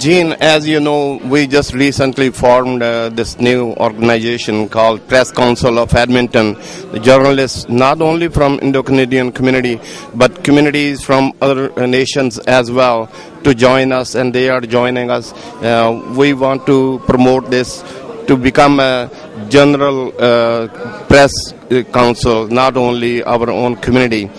Gene, as you know, we just recently formed this new organization called Press Council of Edmonton. The journalists, not only from Indo-Canadian community, but communities from other nations as well, to join us, and they are joining us. We want to promote this to become a general press council, not only our own community.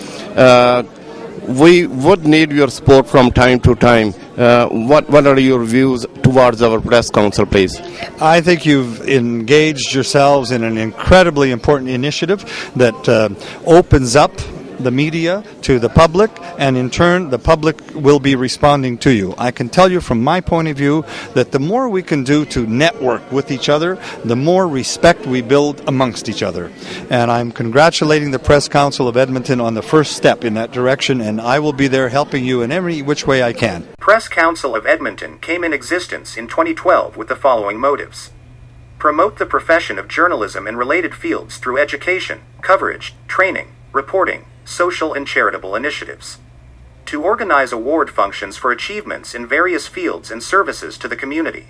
We would need your support from time to time. What are your views towards our press council, please? I think you've engaged yourselves in an incredibly important initiative that opens up the media to the public, and in turn the public will be responding to you. I can tell you from my point of view that the more we can do to network with each other, the more respect we build amongst each other. And I'm congratulating the Press Council of Edmonton on the first step in that direction, and I will be there helping you in every which way I can. Press Council of Edmonton came in existence in 2012 with the following motives: promote the profession of journalism in related fields through education, coverage, training, reporting, social and charitable initiatives. To organize award functions for achievements in various fields and services to the community.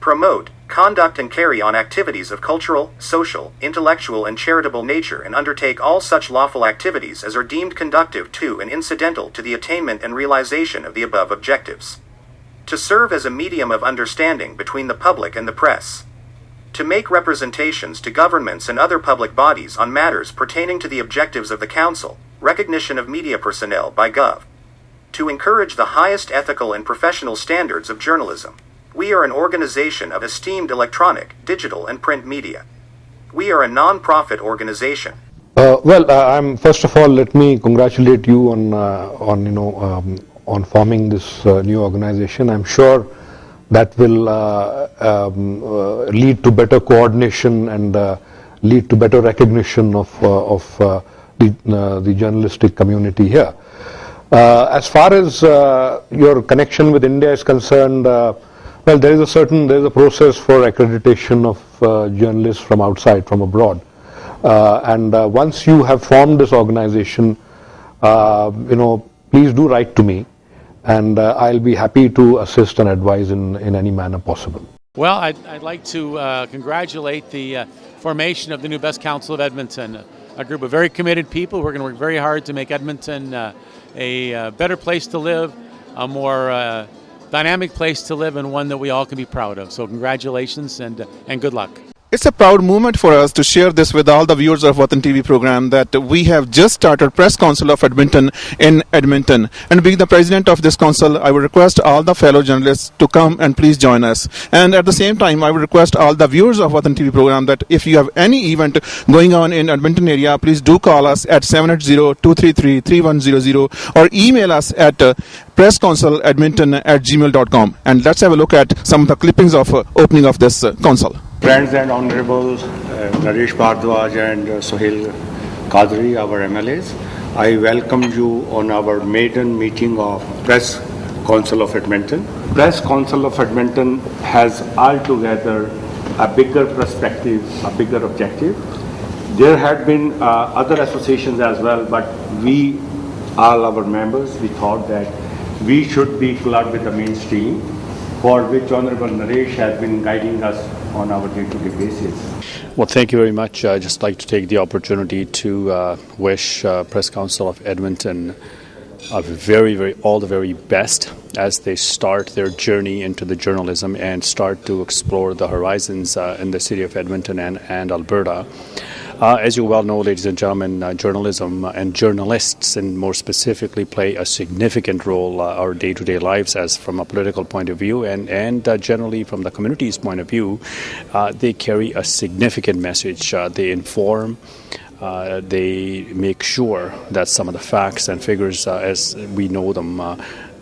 Promote, conduct and carry on activities of cultural, social, intellectual and charitable nature, and undertake all such lawful activities as are deemed conducive to and incidental to the attainment and realization of the above objectives. To serve as a medium of understanding between the public and the press. To make representations to governments and other public bodies on matters pertaining to the objectives of the Council, recognition of media personnel by Gov. To encourage the highest ethical and professional standards of journalism. We are an organization of esteemed electronic, digital and print media. We are a non-profit organization. I'm first of all, let me congratulate you on forming this new organization. I'm sure that will lead to better coordination and lead to better recognition of the journalistic community here. As far as your connection with India is concerned, there is a process for accreditation of journalists from outside, from abroad, and once you have formed this organization, please do write to me, and I'll be happy to assist and advise in any manner possible. Well, I'd like to congratulate the formation of the new Press Council of Edmonton, a group of very committed people who are going to work very hard to make Edmonton a better place to live, a more dynamic place to live, and one that we all can be proud of. So congratulations and good luck. It's a proud moment for us to share this with all the viewers of Watan TV program that we have just started Press Council of Edmonton in Edmonton. And being the president of this council, I would request all the fellow journalists to come and please join us. And at the same time, I would request all the viewers of Watan TV program that if you have any event going on in Edmonton area, please do call us at 780-233-3100 or email us at presscounciledmonton@gmail.com. And let's have a look at some of the clippings of opening of this council. Friends and Honorable Naresh Bhardwaj and Sohail Qadri, our MLAs, I welcome you on our maiden meeting of Press Council of Edmonton. Press Council of Edmonton has altogether a bigger perspective, a bigger objective. There had been other associations as well, but we, all our members, we thought that we should be clubbed with the mainstream, for which Honorable Naresh has been guiding us on our day-to-day basis. Well, thank you very much. I'd just like to take the opportunity to wish Press Council of Edmonton all the very best as they start their journey into the journalism and start to explore the horizons in the city of Edmonton and Alberta. As you well know, ladies and gentlemen, journalism and journalists, and more specifically, play a significant role in our day-to-day lives, as from a political point of view and generally from the community's point of view. They carry a significant message. They inform. They make sure that some of the facts and figures, as we know them,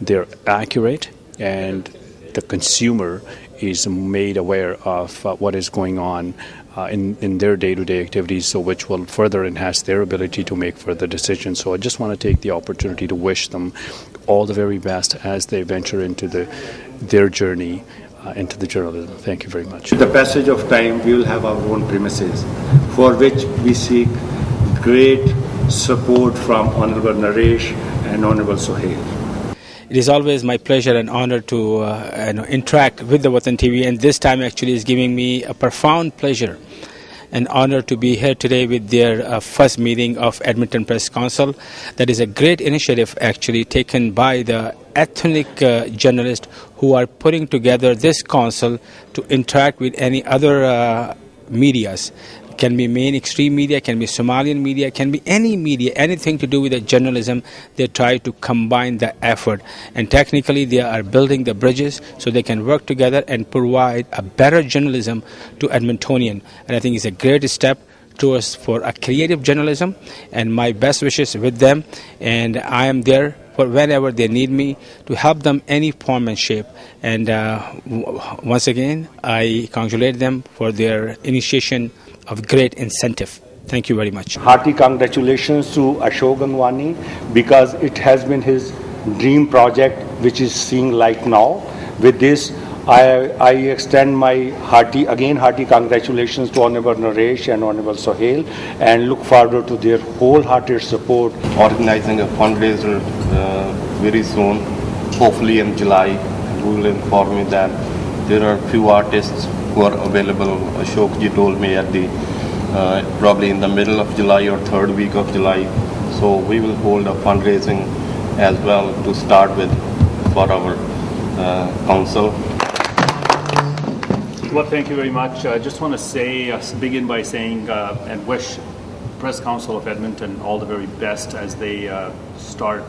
they're accurate, and the consumer is made aware of what is going on in their day-to-day activities, so which will further enhance their ability to make further decisions. So I just want to take the opportunity to wish them all the very best as they venture into their journey into the journalism. Thank you very much. With the passage of time, we will have our own premises, for which we seek great support from Honorable Naresh and Honorable Sohail. It is always my pleasure and honor to interact with the Watan TV, and this time actually is giving me a profound pleasure and honor to be here today with their first meeting of Edmonton Press Council. That is a great initiative actually taken by the ethnic journalists who are putting together this council to interact with any other medias. Can be mainstream media, can be Somalian media, can be any media, anything to do with the journalism. They try to combine the effort, and technically they are building the bridges so they can work together and provide a better journalism to Edmontonian. And I think it's a great step towards for a creative journalism, and my best wishes with them, and I am there for whenever they need me to help them any form and shape. And once again, I congratulate them for their initiation of great incentive. Thank you very much. Hearty congratulations to Ashok Gangwani, because it has been his dream project which is seeing light now. With this, I extend my hearty congratulations to Honorable Naresh and Honorable Sohail, and look forward to their wholehearted support. Organizing a fundraiser very soon, hopefully in July. We will inform you that there are few artists who are available. Ashok ji told me at the probably in the middle of July or third week of July. So we will hold a fundraising as well to start with for our council. Well, thank you very much. I just want to say, begin by saying and wish Press Council of Edmonton all the very best as they start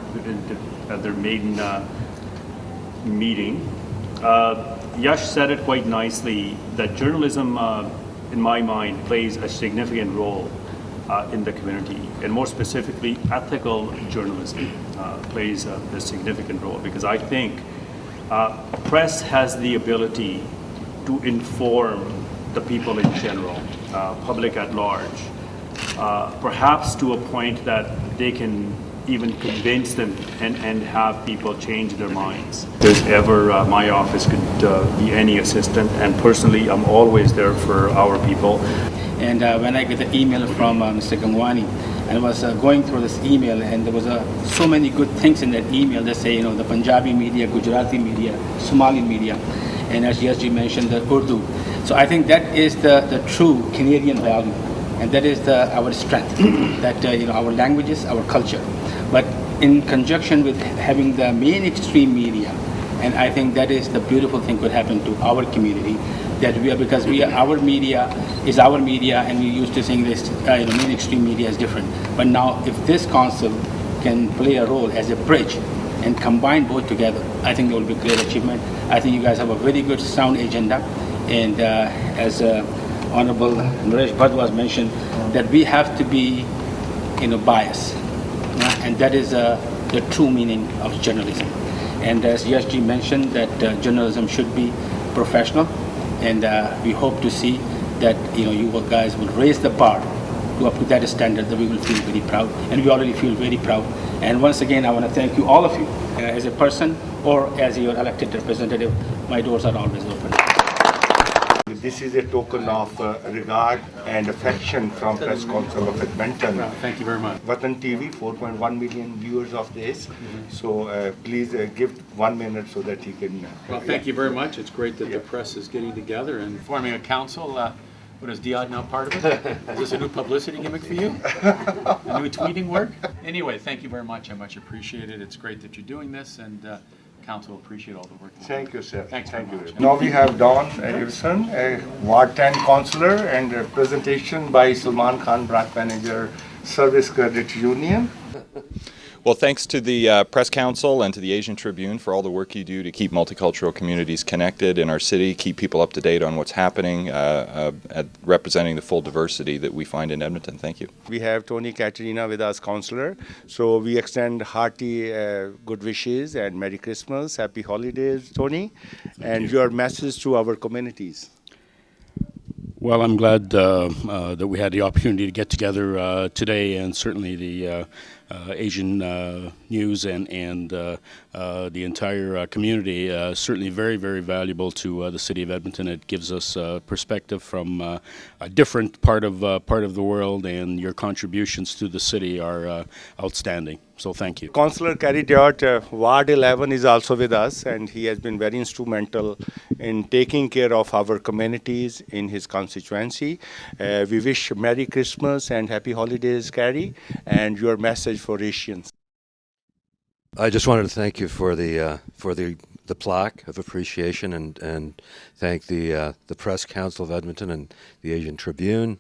their maiden meeting. Yash said it quite nicely that journalism, in my mind, plays a significant role in the community, and more specifically, ethical journalism plays a significant role, because I think press has the ability to inform the people in general, public at large, perhaps to a point that they can even convince them and have people change their minds. If there's ever my office could be any assistant, and personally I'm always there for our people. And when I get the email from Mr. Gangwani, and I was going through this email, and there was so many good things in that email. They say, the Punjabi media, Gujarati media, Somali media, and as Yasji mentioned, the Urdu. So I think that is the true Canadian value, and that is our strength, that our languages, our culture. But in conjunction with having the mainstream media, and I think that is the beautiful thing could happen to our community, that our media is our media, and we used to saying this, mainstream media is different. But now, if this council can play a role as a bridge and combine both together, I think there will be a great achievement. I think you guys have a very good, sound agenda, and as Honorable Naresh Bhardwaj mentioned, that we have to be, biased. And that is the true meaning of journalism. And as Yashji mentioned, that journalism should be professional, and we hope to see that you guys will raise the bar to up to that standard, that we will feel very proud, and we already feel very proud. And once again, I want to thank you, all of you, as a person or as your elected representative. My doors are always open. This is a token of regard and affection from Press Council of Edmonton. Thank you very much. Watan TV, 4.1 million viewers of this. So please give 1 minute so that he can... Well, thank you very much. It's great that the press is getting together and forming a council. What is Diod now part of it? Is this a new publicity gimmick for you? A new tweeting work? Anyway, thank you very much. I much appreciate it. It's great that you're doing this, and Council appreciate all the work. Thank you, sir. Thanks very much. Now we have Don Gibson, a Ward 10 councillor, and a presentation by Salman Khan, branch manager, Service Credit Union. Well, thanks to the Press Council and to the Asian Tribune for all the work you do to keep multicultural communities connected in our city, keep people up to date on what's happening, representing the full diversity that we find in Edmonton. Thank you. We have Tony Katerina with us, councillor. So we extend hearty good wishes and Merry Christmas, Happy Holidays, Tony, and your message to our communities. Well, I'm glad that we had the opportunity to get together today, and certainly the Asian news and the entire community. Certainly very, very valuable to the city of Edmonton. It gives us perspective from a different part of the world, and your contributions to the city are outstanding. So thank you. Councillor Kerry Diot, Ward 11 is also with us, and he has been very instrumental in taking care of our communities in his constituency. We wish Merry Christmas and Happy Holidays, Kerry, and your message for Asians. I just wanted to thank you for the plaque of appreciation and thank the Press Council of Edmonton and the Asian Tribune.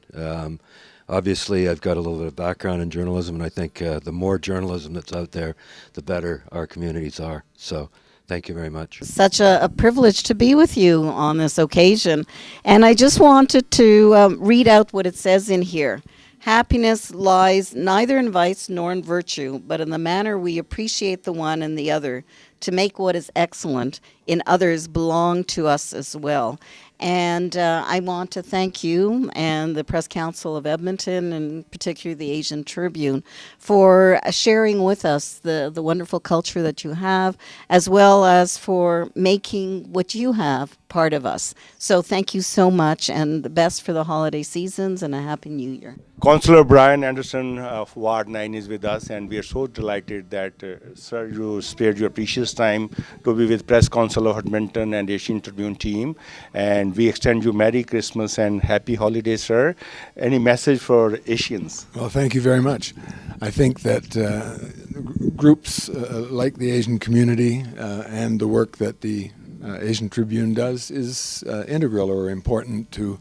Obviously, I've got a little bit of background in journalism, and I think the more journalism that's out there, the better our communities are. So thank you very much. Such a privilege to be with you on this occasion. And I just wanted to read out what it says in here. Happiness lies neither in vice nor in virtue, but in the manner we appreciate the one and the other, to make what is excellent in others belong to us as well. And I want to thank you and the Press Council of Edmonton, and particularly the Asian Tribune, for sharing with us the wonderful culture that you have, as well as for making what you have part of us. So thank you so much, and the best for the holiday seasons, and a Happy New Year. Councillor Brian Anderson of Ward 9 is with us, and we are so delighted that, sir, you spared your precious time to be with Press Council of Edmonton and Asian Tribune team, and we extend you Merry Christmas and Happy Holidays, sir. Any message for Asians? Well, thank you very much. I think that groups like the Asian community and the work that the Asian Tribune does is integral or important to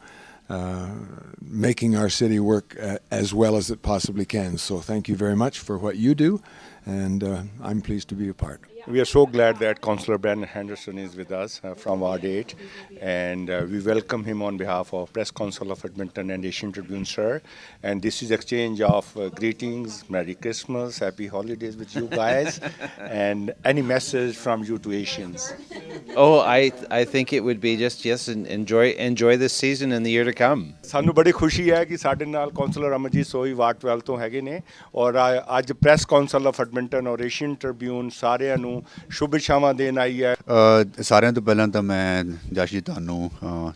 making our city work as well as it possibly can. So thank you very much for what you do, and I'm pleased to be a part. We are so glad that Councillor Ben Henderson is with us from Ward 8, and we welcome him on behalf of Press Council of Edmonton and Asian Tribune, sir. And this is exchange of greetings, Merry Christmas, Happy Holidays with you guys, and any message from you to Asians? Oh, I think it would be just enjoy this season and the year to come. ਸਾਨੂੰ ਬੜੀ ਖੁਸ਼ੀ ਹੈ ਕਿ ਸਾਡੇ ਨਾਲ councillor Amarjit ਸੋਈ ward 12 ਤੋਂ ਹੈਗੇ ਨੇ, ਔਰ ਅੱਜ ਪ੍ਰੈਸ ਕਾਉਂਸਲ ਆਫ ਐਡਮਿੰਟਨ ਔਰ ਏਸ਼ੀਅਨ ਟ੍ਰਿਬਿਊਨ ਸਾਰਿਆਂ ਨੂੰ ਸ਼ੁਭੇਛਾਵਾਂ ਦੇਣ ਆਈ ਹੈ। ਸਾਰਿਆਂ ਤੋਂ ਪਹਿਲਾਂ ਤਾਂ ਮੈਂ ਜਸ਼ ਜੀ ਤੁਹਾਨੂੰ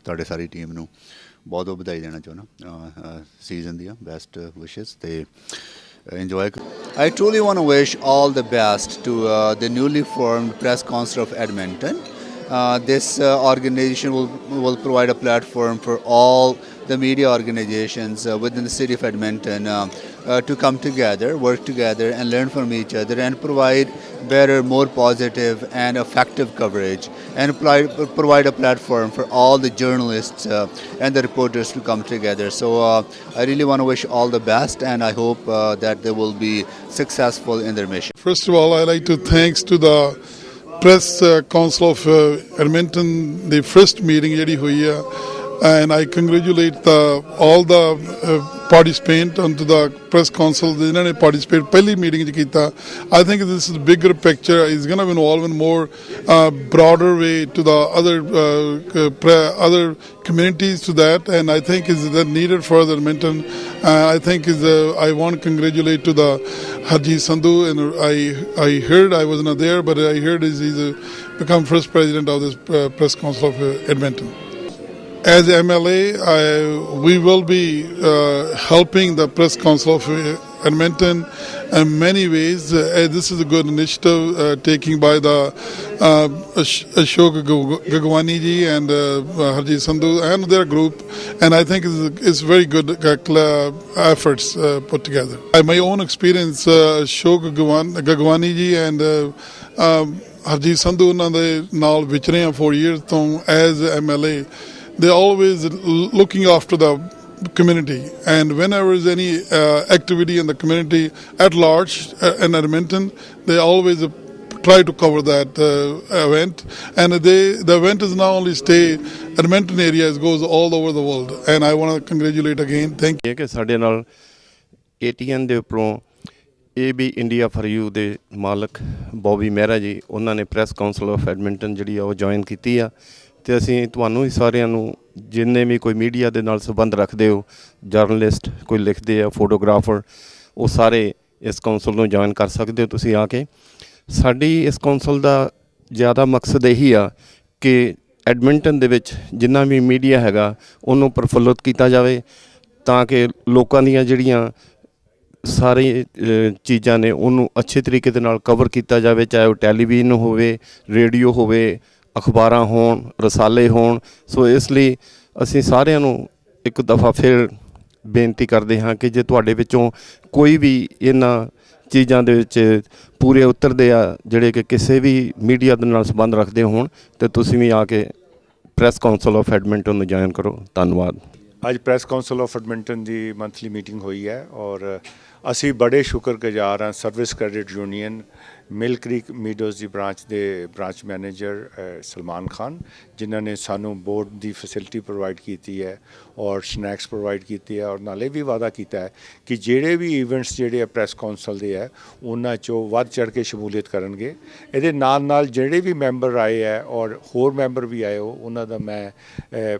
ਤੁਹਾਡੇ ਸਾਰੀ ਟੀਮ ਨੂੰ ਬਹੁਤ ਬਹੁਤ ਵਧਾਈ ਦੇਣਾ ਚਾਹੁੰਦਾ ਸੀਜ਼ਨ ਦੀਆਂ ਬੈਸਟ ਵਿਸ਼ੇਸ ਤੇ enjoy. I truly want to wish all the best to the newly formed Press Council of Edmonton. This organization will provide a platform for all the media organizations within the city of Edmonton to come together, work together and learn from each other and provide better, more positive and effective coverage, and provide a platform for all the journalists and the reporters to come together. So I really want to wish all the best, and I hope that they will be successful in their mission. First of all, I'd like to thanks to the Press Council of Edmonton, the first meeting ਜਿਹੜੀ ਹੋਈ ਆ, and I congratulate all the participants onto the Press Council ਜਿਹਨਾਂ ਨੇ participate ਪਹਿਲੀ meeting 'ਚ ਕੀਤਾ. I think this is a bigger picture. It's going to involve in more broader way to the other communities to that, and I think is that needed for the Edmonton. I think I want to congratulate to the Harjeet Sandhu, and I heard, I was not there, but I heard he's become first president of this Press Council of Edmonton. As MLA, we will be helping the Press Council of Edmonton in many ways. This is a good initiative taken by the Ashok Gagwani ji and Harjeet Sandhu and their group, and I think it's very good efforts put together. My own experience, Ashok Gagwani ji and Harjeet Sandhu ਉਹਨਾਂ ਦੇ ਨਾਲ ਵਿਚਰੇ ਆ 4 years ਤੋਂ as MLA. They're always looking after the community, and whenever there's any activity in the community at large in Edmonton, they always try to cover that event, and the event is not only stay Edmonton area, it goes all over the world, and I want to congratulate again. Thank you. ਕਿ ਸਾਡੇ ਨਾਲ ATN ਦੇ ਉੱਪਰੋਂ AB India for you ਦੇ ਮਾਲਕ ਬੌਬੀ ਮਹਿਰਾ ਜੀ, ਉਹਨਾਂ ਨੇ press council of Edmonton ਜਿਹੜੀ ਆ ਉਹ ਜੁਆਇਨ ਕੀਤੀ ਆ, ਅਤੇ ਅਸੀਂ ਤੁਹਾਨੂੰ ਹੀ ਸਾਰਿਆਂ ਨੂੰ ਜਿੰਨੇ ਵੀ ਕੋਈ ਮੀਡੀਆ ਦੇ ਨਾਲ ਸੰਬੰਧ ਰੱਖਦੇ ਹੋ, ਜਰਨਲਿਸਟ ਕੋਈ ਲਿਖਦੇ ਆ, ਫੋਟੋਗ੍ਰਾਫਰ, ਉਹ ਸਾਰੇ ਇਸ ਕੌਂਸਲ ਨੂੰ ਜੁਆਇਨ ਕਰ ਸਕਦੇ ਹੋ ਤੁਸੀਂ ਆ ਕੇ। ਸਾਡੀ ਇਸ ਕੌਂਸਲ ਦਾ ਜ਼ਿਆਦਾ ਮਕਸਦ ਇਹੀ ਆ ਕਿ ਐਡਮਿੰਟਨ ਦੇ ਵਿੱਚ ਜਿੰਨਾ ਵੀ ਮੀਡੀਆ ਹੈਗਾ ਉਹਨੂੰ ਪ੍ਰਫੁੱਲਤ ਕੀਤਾ ਜਾਵੇ, ਤਾਂ ਕਿ ਲੋਕਾਂ ਦੀਆਂ ਜਿਹੜੀਆਂ ਸਾਰੀ ਚੀਜ਼ਾਂ ਨੇ ਉਹਨੂੰ ਅੱਛੇ ਤਰੀਕੇ ਦੇ ਨਾਲ ਕਵਰ ਕੀਤਾ ਜਾਵੇ, ਚਾਹੇ ਉਹ ਟੈਲੀਵਿਜ਼ਨ ਹੋਵੇ, ਰੇਡੀਓ ਹੋਵੇ, ਅਖਬਾਰਾਂ ਹੋਣ, ਰਸਾਲੇ ਹੋਣ। ਸੋ ਇਸ ਲਈ ਅਸੀਂ ਸਾਰਿਆਂ ਨੂੰ ਇੱਕ ਦਫਾ ਫਿਰ ਬੇਨਤੀ ਕਰਦੇ ਹਾਂ ਕਿ ਜੇ ਤੁਹਾਡੇ ਵਿੱਚੋਂ ਕੋਈ ਵੀ ਇਹਨਾਂ ਚੀਜ਼ਾਂ ਦੇ ਵਿੱਚ ਪੂਰੇ ਉਤਰਦੇ ਆ ਜਿਹੜੇ ਕਿ ਕਿਸੇ ਵੀ ਮੀਡੀਆ ਦੇ ਨਾਲ ਸੰਬੰਧ ਰੱਖਦੇ ਹੋਣ, ਤੇ ਤੁਸੀਂ ਵੀ ਆ ਕੇ ਪ੍ਰੈਸ ਕਾਉਂਸਲ ਆਫ ਐਡਮਿੰਟਨ ਨੂੰ ਜੁਆਇਨ ਕਰੋ। ਧੰਨਵਾਦ। ਅੱਜ press council of Edmonton the monthly meeting ਹੋਈ ਹੈ ਔਰ ਅਸੀਂ ਬੜੇ ਸ਼ੁਕਰਗੁਜ਼ਾਰ ਹਾਂ ਸਰਵਿਸ ਕ੍ਰੈਡਿਟ ਯੂਨੀਅਨ ਮਿਲ ਕ੍ਰੀਕ ਮੀਡੋਜ਼ ਦੀ ਬ੍ਰਾਂਚ ਮੈਨੇਜਰ ਸਲਮਾਨ ਖਾਨ, ਜਿਨ੍ਹਾਂ ਨੇ ਸਾਨੂੰ ਬੋਰਡ ਦੀ ਫੈਸਿਲਿਟੀ ਪ੍ਰੋਵਾਈਡ ਕੀਤੀ ਹੈ ਔਰ ਸਨੈਕਸ ਪ੍ਰੋਵਾਈਡ ਕੀਤੇ ਹੈ ਔਰ ਨਾਲੇ ਵੀ ਵਾਅਦਾ ਕੀਤਾ ਹੈ ਕਿ ਜਿਹੜੇ ਵੀ ਇਵੈਂਟਸ ਜਿਹੜੇ ਆ ਪ੍ਰੈਸ ਕਾਉਂਸਲ ਦੇ ਹੈ ਉਹਨਾਂ 'ਚੋਂ ਵੱਧ ਚੜ੍ਹ ਕੇ ਸ਼ਮੂਲੀਅਤ ਕਰਨਗੇ। ਇਹਦੇ ਨਾਲ ਜਿਹੜੇ ਵੀ ਮੈਂਬਰ ਆਏ ਹੈ ਔਰ ਹੋਰ ਮੈਂਬਰ ਵੀ ਆਏ ਉਹਨਾਂ ਦਾ ਮੈਂ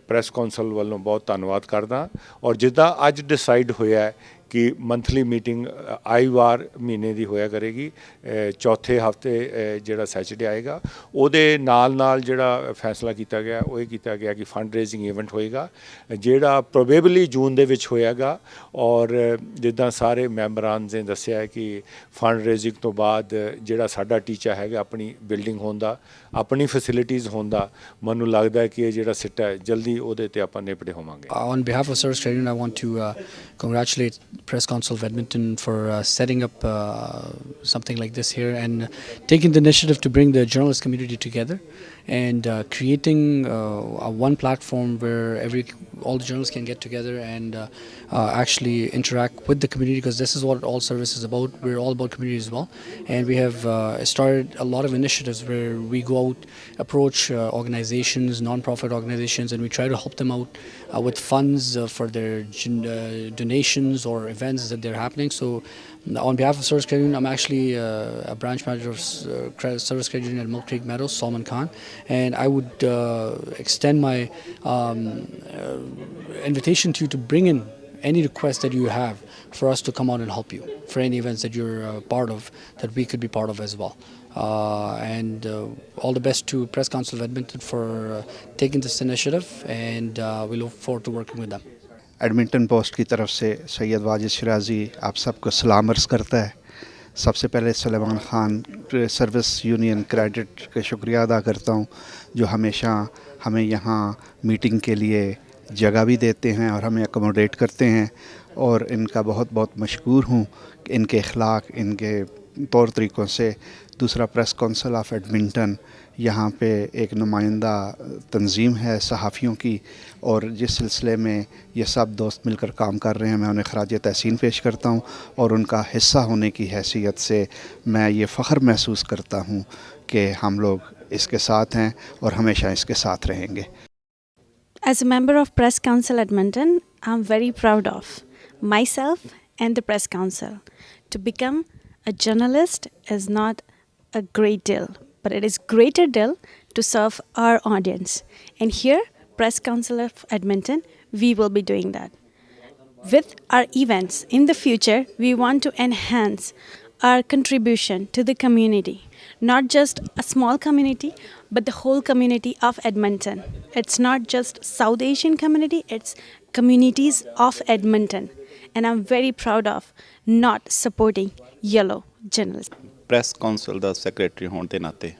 ਪ੍ਰੈਸ ਕਾਉਂਸਲ ਵੱਲੋਂ ਬਹੁਤ ਧੰਨਵਾਦ ਕਰਦਾ। ਔਰ ਜਿੱਦਾਂ ਅੱਜ ਡਿਸਾਈਡ ਹੋਇਆ ਹੈ ਕਿ ਮੰਥਲੀ ਮੀਟਿੰਗ ਆਈ ਵਾਰ ਮਹੀਨੇ ਦੀ ਹੋਇਆ ਕਰੇਗੀ, ਚੌਥੇ ਹਫਤੇ ਜਿਹੜਾ ਸੈਚਰਡੇ ਆਏਗਾ ਉਹਦੇ ਨਾਲ ਜਿਹੜਾ ਫੈਸਲਾ ਕੀਤਾ ਗਿਆ ਉਹ ਇਹ ਕੀਤਾ ਗਿਆ ਕਿ ਫੰਡ ਰੇਜ਼ਿੰਗ ਇਵੈਂਟ ਹੋਏਗਾ ਜਿਹੜਾ ਪ੍ਰੋਬੇਬਲੀ ਜੂਨ ਦੇ ਵਿੱਚ ਹੋਏਗਾ। ਔਰ ਜਿੱਦਾਂ ਸਾਰੇ ਮੈਂਬਰਾਂ ਨੇ ਦੱਸਿਆ ਕਿ ਫੰਡ ਰੇਜ਼ਿੰਗ ਤੋਂ ਬਾਅਦ ਜਿਹੜਾ ਸਾਡਾ ਟੀਚਾ ਹੈਗਾ ਆਪਣੀ ਬਿਲਡਿੰਗ ਹੋਣ ਦਾ, ਆਪਣੀ ਫੈਸਿਲਿਟੀਜ਼ ਹੋਣ ਦਾ, ਮੈਨੂੰ ਲੱਗਦਾ ਕਿ ਇਹ ਜਿਹੜਾ ਸਿੱਟਾ ਹੈ ਜਲਦੀ ਉਹਦੇ ਤੇ ਆਪਾਂ ਨਿਪਟੇ ਹੋਵਾਂਗੇ। On behalf of Service Training, I want to congratulate Press Council of Edmonton for setting up something like this here and taking the initiative to bring the journalist community together and creating one platform where all the journalists can get together and actually interact with the community, because this is what all service is about. We're all about community as well, and we have started a lot of initiatives where we go out, approach organizations, non-profit organizations, and we try to help them out with funds for their donations or events that they're happening. So on behalf of Service Credit Union, I'm actually a branch manager of Service Credit Union at Mill Creek Meadows, Salman Khan, and I would extend my invitation to you to bring in any request that you have for us to come out and help you for any events that you're part of, that we could be part of as well. And all the best to Press Council of Edmonton for taking this initiative, and we look forward to working with them. Edmonton post की तरफ से सैयद वाजिद शिराजी आप सबको सलाम अर्ज़ करता है। सबसे पहले Salman Khan service union credit का शुक्रिया अदा करता हूँ जो हमेशा हमें यहाँ मीटिंग के लिए जगह भी देते हैं और हमें अकोमोडेट करते हैं, और इनका बहुत बहुत मशकूर हूँ कि इनके अखलाक, इनके तौर तरीक़ों से। दूसरा, प्रेस काउंसिल ऑफ एडमिंटन यहाँ पे एक नुमाइंदा तंजीम है सहाफ़ियों की, और जिस सिलसिले में ये सब दोस्त मिलकर काम कर रहे हैं मैं उन्हें खराज तहसीन पेश करता हूँ, और उनका हिस्सा होने की हैसियत से मैं ये फ़ख्र महसूस करता हूँ कि हम लोग इसके साथ हैं और हमेशा इसके साथ रहेंगे। As a member of Press Council Edmonton, I'm very proud of myself and the Press Council. To become a journalist is not a great deal, but it is greater deal to serve our audience. And here, Press Council of Edmonton, we will be doing that. With our events in the future, we want to enhance our contribution to the community. Not just a small community, but the whole community of Edmonton. It's not just South Asian community, it's communities of Edmonton. And I'm very proud of not supporting yellow journalism. Press council the secretary ਹੋਣ ਦੇ ਨਾਤੇ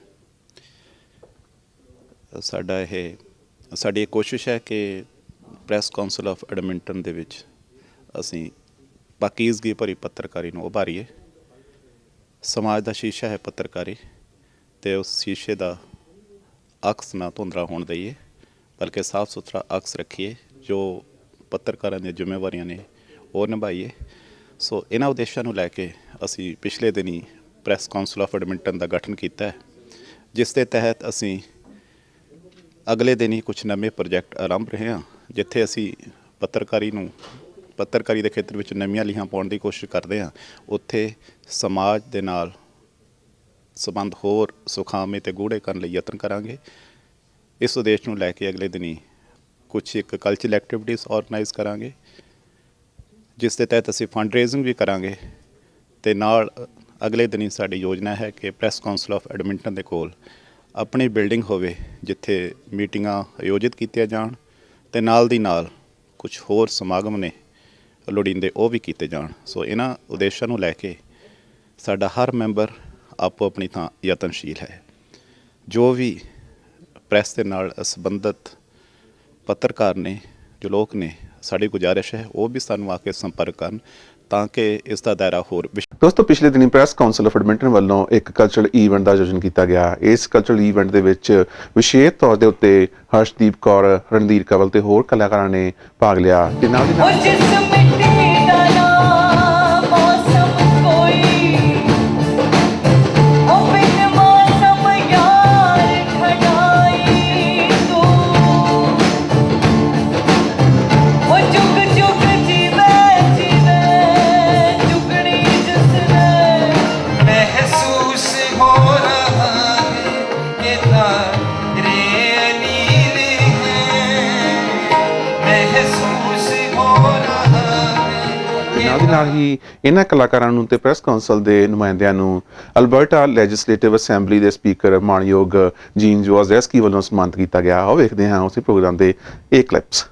ਸਾਡੀ ਕੋਸ਼ਿਸ਼ ਹੈ ਕਿ press council of Edmonton ਦੇ ਵਿੱਚ ਅਸੀਂ ਪਾਕੀਜ਼ਗੀ ਭਰੀ ਪੱਤਰਕਾਰੀ ਨੂੰ ਉਭਾਰੀਏ। ਸਮਾਜ ਦਾ ਸ਼ੀਸ਼ਾ ਹੈ ਪੱਤਰਕਾਰੀ, ਅਤੇ ਉਸ ਸ਼ੀਸ਼ੇ ਦਾ ਅਕਸ ਨਾ ਧੁੰਦਲਾ ਹੋਣ ਦਈਏ, ਬਲਕਿ ਸਾਫ਼ ਸੁਥਰਾ ਅਕਸ ਰੱਖੀਏ। ਜੋ ਪੱਤਰਕਾਰਾਂ ਦੀਆਂ ਜ਼ਿੰਮੇਵਾਰੀਆਂ ਨੇ ਉਹ ਨਿਭਾਈਏ। ਸੋ ਇਹਨਾਂ ਉਦੇਸ਼ਾਂ ਨੂੰ ਲੈ ਕੇ ਅਸੀਂ ਪਿਛਲੇ ਦਿਨੀ ਪ੍ਰੈਸ ਕਾਉਂਸਲ ਆਫ ਐਡਮਿੰਟਨ ਦਾ ਗਠਨ ਕੀਤਾ ਹੈ, ਜਿਸ ਦੇ ਤਹਿਤ ਅਸੀਂ ਅਗਲੇ ਦਿਨ ਹੀ ਕੁਛ ਨਵੇਂ ਪ੍ਰੋਜੈਕਟ ਆਰੰਭ ਰਹੇ ਹਾਂ, ਜਿੱਥੇ ਅਸੀਂ ਪੱਤਰਕਾਰੀ ਦੇ ਖੇਤਰ ਵਿੱਚ ਨਵੀਆਂ ਲੀਹਾਂ ਪਾਉਣ ਦੀ ਕੋਸ਼ਿਸ਼ ਕਰਦੇ ਹਾਂ। ਉੱਥੇ ਸਮਾਜ ਦੇ ਨਾਲ ਸੰਬੰਧ ਹੋਰ ਸੁਖਾਵੇਂ ਅਤੇ ਗੂੜ੍ਹੇ ਕਰਨ ਲਈ ਯਤਨ ਕਰਾਂਗੇ। ਇਸ ਉਦੇਸ਼ ਨੂੰ ਲੈ ਕੇ ਅਗਲੇ ਦਿਨੀ ਕੁਛ ਇੱਕ ਕਲਚਰਲ ਐਕਟੀਵਿਟੀਜ਼ ਔਰਗਨਾਈਜ਼ ਕਰਾਂਗੇ, ਜਿਸ ਦੇ ਤਹਿਤ ਅਸੀਂ ਫੰਡ ਰੇਜ਼ਿੰਗ ਵੀ ਕਰਾਂਗੇ, ਤੇ ਨਾਲ ਅਗਲੇ ਦਿਨ ਹੀ ਸਾਡੀ ਯੋਜਨਾ ਹੈ ਕਿ ਪ੍ਰੈਸ ਕਾਉਂਸਲ ਆਫ ਐਡਮਿੰਟਨ ਦੇ ਕੋਲ ਆਪਣੀ ਬਿਲਡਿੰਗ ਹੋਵੇ ਜਿੱਥੇ ਮੀਟਿੰਗਾਂ ਆਯੋਜਿਤ ਕੀਤੀਆਂ ਜਾਣ ਤੇ ਨਾਲ ਦੀ ਨਾਲ ਕੁਝ ਹੋਰ ਸਮਾਗਮ ਨੇ ਲੋੜੀਂਦੇ ਉਹ ਵੀ ਕੀਤੇ ਜਾਣ। ਸੋ ਇਹਨਾਂ ਉਦੇਸ਼ਾਂ ਨੂੰ ਲੈ ਕੇ ਸਾਡਾ ਹਰ ਮੈਂਬਰ ਆਪੋ ਆਪਣੀ ਥਾਂ ਯਤਨਸ਼ੀਲ ਹੈ। ਜੋ ਵੀ ਪ੍ਰੈਸ ਦੇ ਨਾਲ ਸੰਬੰਧਿਤ ਪੱਤਰਕਾਰ ਨੇ ਜੋ ਲੋਕ ਨੇ ਸਾਡੀ ਗੁਜ਼ਾਰਿਸ਼ ਹੈ ਉਹ ਵੀ ਸਾਨੂੰ ਆ ਕੇ ਸੰਪਰਕ ਕਰਨ ਤਾਂ ਕਿ ਇਸ ਦਾ ਦਾਇਰਾ ਹੋਰ। ਦੋਸਤੋ, ਪਿਛਲੇ ਦਿਨੀ ਪ੍ਰੈਸ ਕਾਉਂਸਲ ਆਫ ਐਡਮਿੰਟਨ ਵੱਲੋਂ ਇੱਕ ਕਲਚਰਲ ਈਵੈਂਟ ਦਾ ਆਯੋਜਨ ਕੀਤਾ ਗਿਆ। ਇਸ ਕਲਚਰਲ ਈਵੈਂਟ ਦੇ ਵਿੱਚ ਵਿਸ਼ੇਸ਼ ਤੌਰ ਦੇ ਉੱਤੇ ਹਰਸ਼ਦੀਪ ਕੌਰ, ਰਣਧੀਰ ਕੰਵਲ ਤੇ ਹੋਰ ਕਲਾਕਾਰਾਂ ਨੇ ਭਾਗ ਲਿਆ ਤੇ ਨਾਲ ਦੀ ਨਾਲ ਹੀ ਇਹਨਾਂ ਕਲਾਕਾਰਾਂ ਨੂੰ ਤੇ ਪ੍ਰੈਸ ਕਾਉਂਸਲ ਦੇ ਨੁਮਾਇੰਦਿਆਂ ਨੂੰ ਅਲਬਰਟਾ ਲੈਜਿਸਲੇਟਿਵ ਅਸੈਂਬਲੀ ਦੇ ਸਪੀਕਰ ਮਾਨਯੋਗ ਜੀਨ ਜੋਜ਼ੈਸਕੀ ਵੱਲੋਂ ਸਨਮਾਨਿਤ ਕੀਤਾ ਗਿਆ। ਆਓ ਵੇਖਦੇ ਹਾਂ ਉਸੇ ਪ੍ਰੋਗਰਾਮ ਦੇ ਇਹ clips.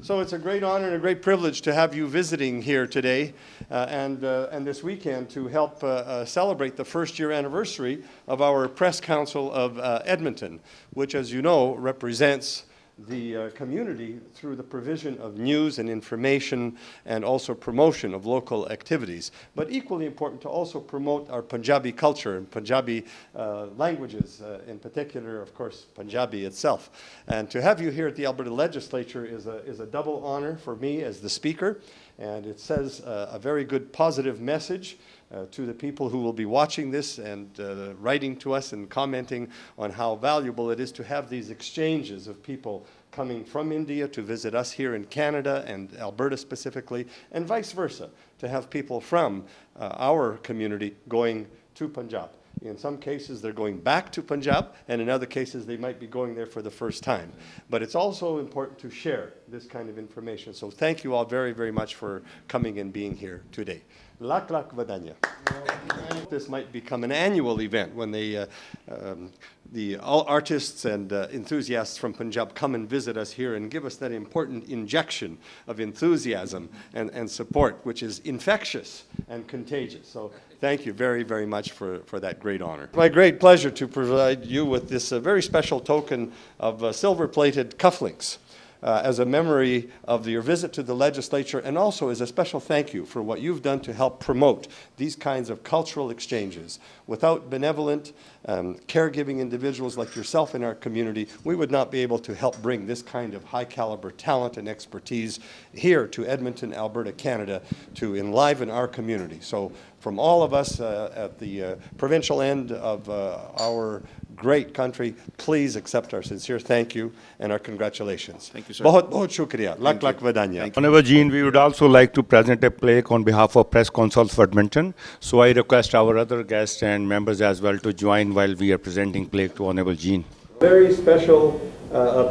So it's a great honor and a great privilege to have you visiting here today and this weekend to help celebrate the first year anniversary of our Press Council of Edmonton, which, as you know, represents the community through the provision of news and information and also promotion of local activities. But equally important to also promote our Punjabi culture and Punjabi languages, in particular, of course, Punjabi itself. And to have you here at the Alberta Legislature is a double honor for me as the Speaker, and it says a very good positive message to the people who will be watching this and writing to us and commenting on how valuable it is to have these exchanges of people coming from India to visit us here in Canada and Alberta specifically, and vice versa, to have people from our community going to Punjab. In some cases, they're going back to Punjab, and in other cases, they might be going there for the first time. But it's also important to share this kind of information. So thank you all very, very much for coming and being here today. Lak lak vadanya. This might become an annual event when all artists and enthusiasts from Punjab come and visit us here and give us that important injection of enthusiasm and support, which is infectious and contagious. So thank you very, very much for that great honor. It's my great pleasure to provide you with this very special token of silver-plated cufflinks. As a memory of your visit to the legislature, and also as a special thank you for what you've done to help promote these kinds of cultural exchanges. Without benevolent, caregiving individuals like yourself in our community, we would not be able to help bring this kind of high-caliber talent and expertise here to Edmonton, Alberta, Canada, to enliven our community. So from all of us at the provincial end of our great country, please accept our sincere thank you and our congratulations. Thank you, sir. Bahut bahut shukriya. Lak lak vadanya. Honorable Jean, we would also like to present a plaque on behalf of Press Council of Edmonton. So I request our other guests and members as well to join while we are presenting plaque to Honorable Jean. Very special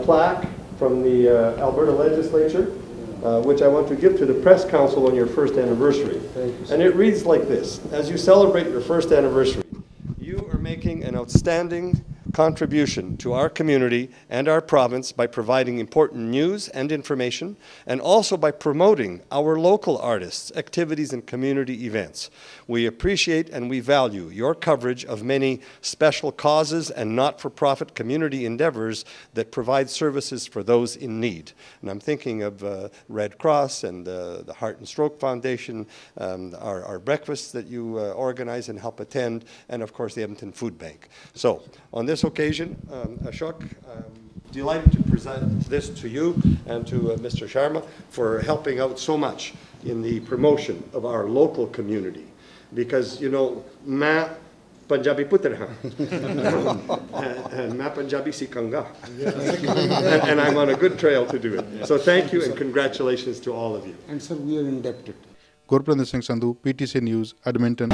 plaque from the Alberta Legislature, which I want to give to the Press Council on your first anniversary. Thank you, and it reads like this: as you celebrate your first anniversary, you are making an outstanding contribution to our community and our province by providing important news and information, and also by promoting our local artists, activities, and community events. We appreciate and we value your coverage of many special causes and not-for-profit community endeavors that provide services for those in need. And I'm thinking of Red Cross and the Heart and Stroke Foundation, our breakfasts that you organize and help attend, and of course the Edmonton Food Bank. So on this occasion, Ashok, delighted to present this to you and to Mr. Sharma for helping out so much in the promotion of our local community. Because, you know, main Punjabi putra haan. Main Punjabi sikanga. And I'm on a good trail to do it. So thank you and congratulations to all of you. And sir, we are indebted. Gurprandir Singh Sandhu, PTC News, Edmonton.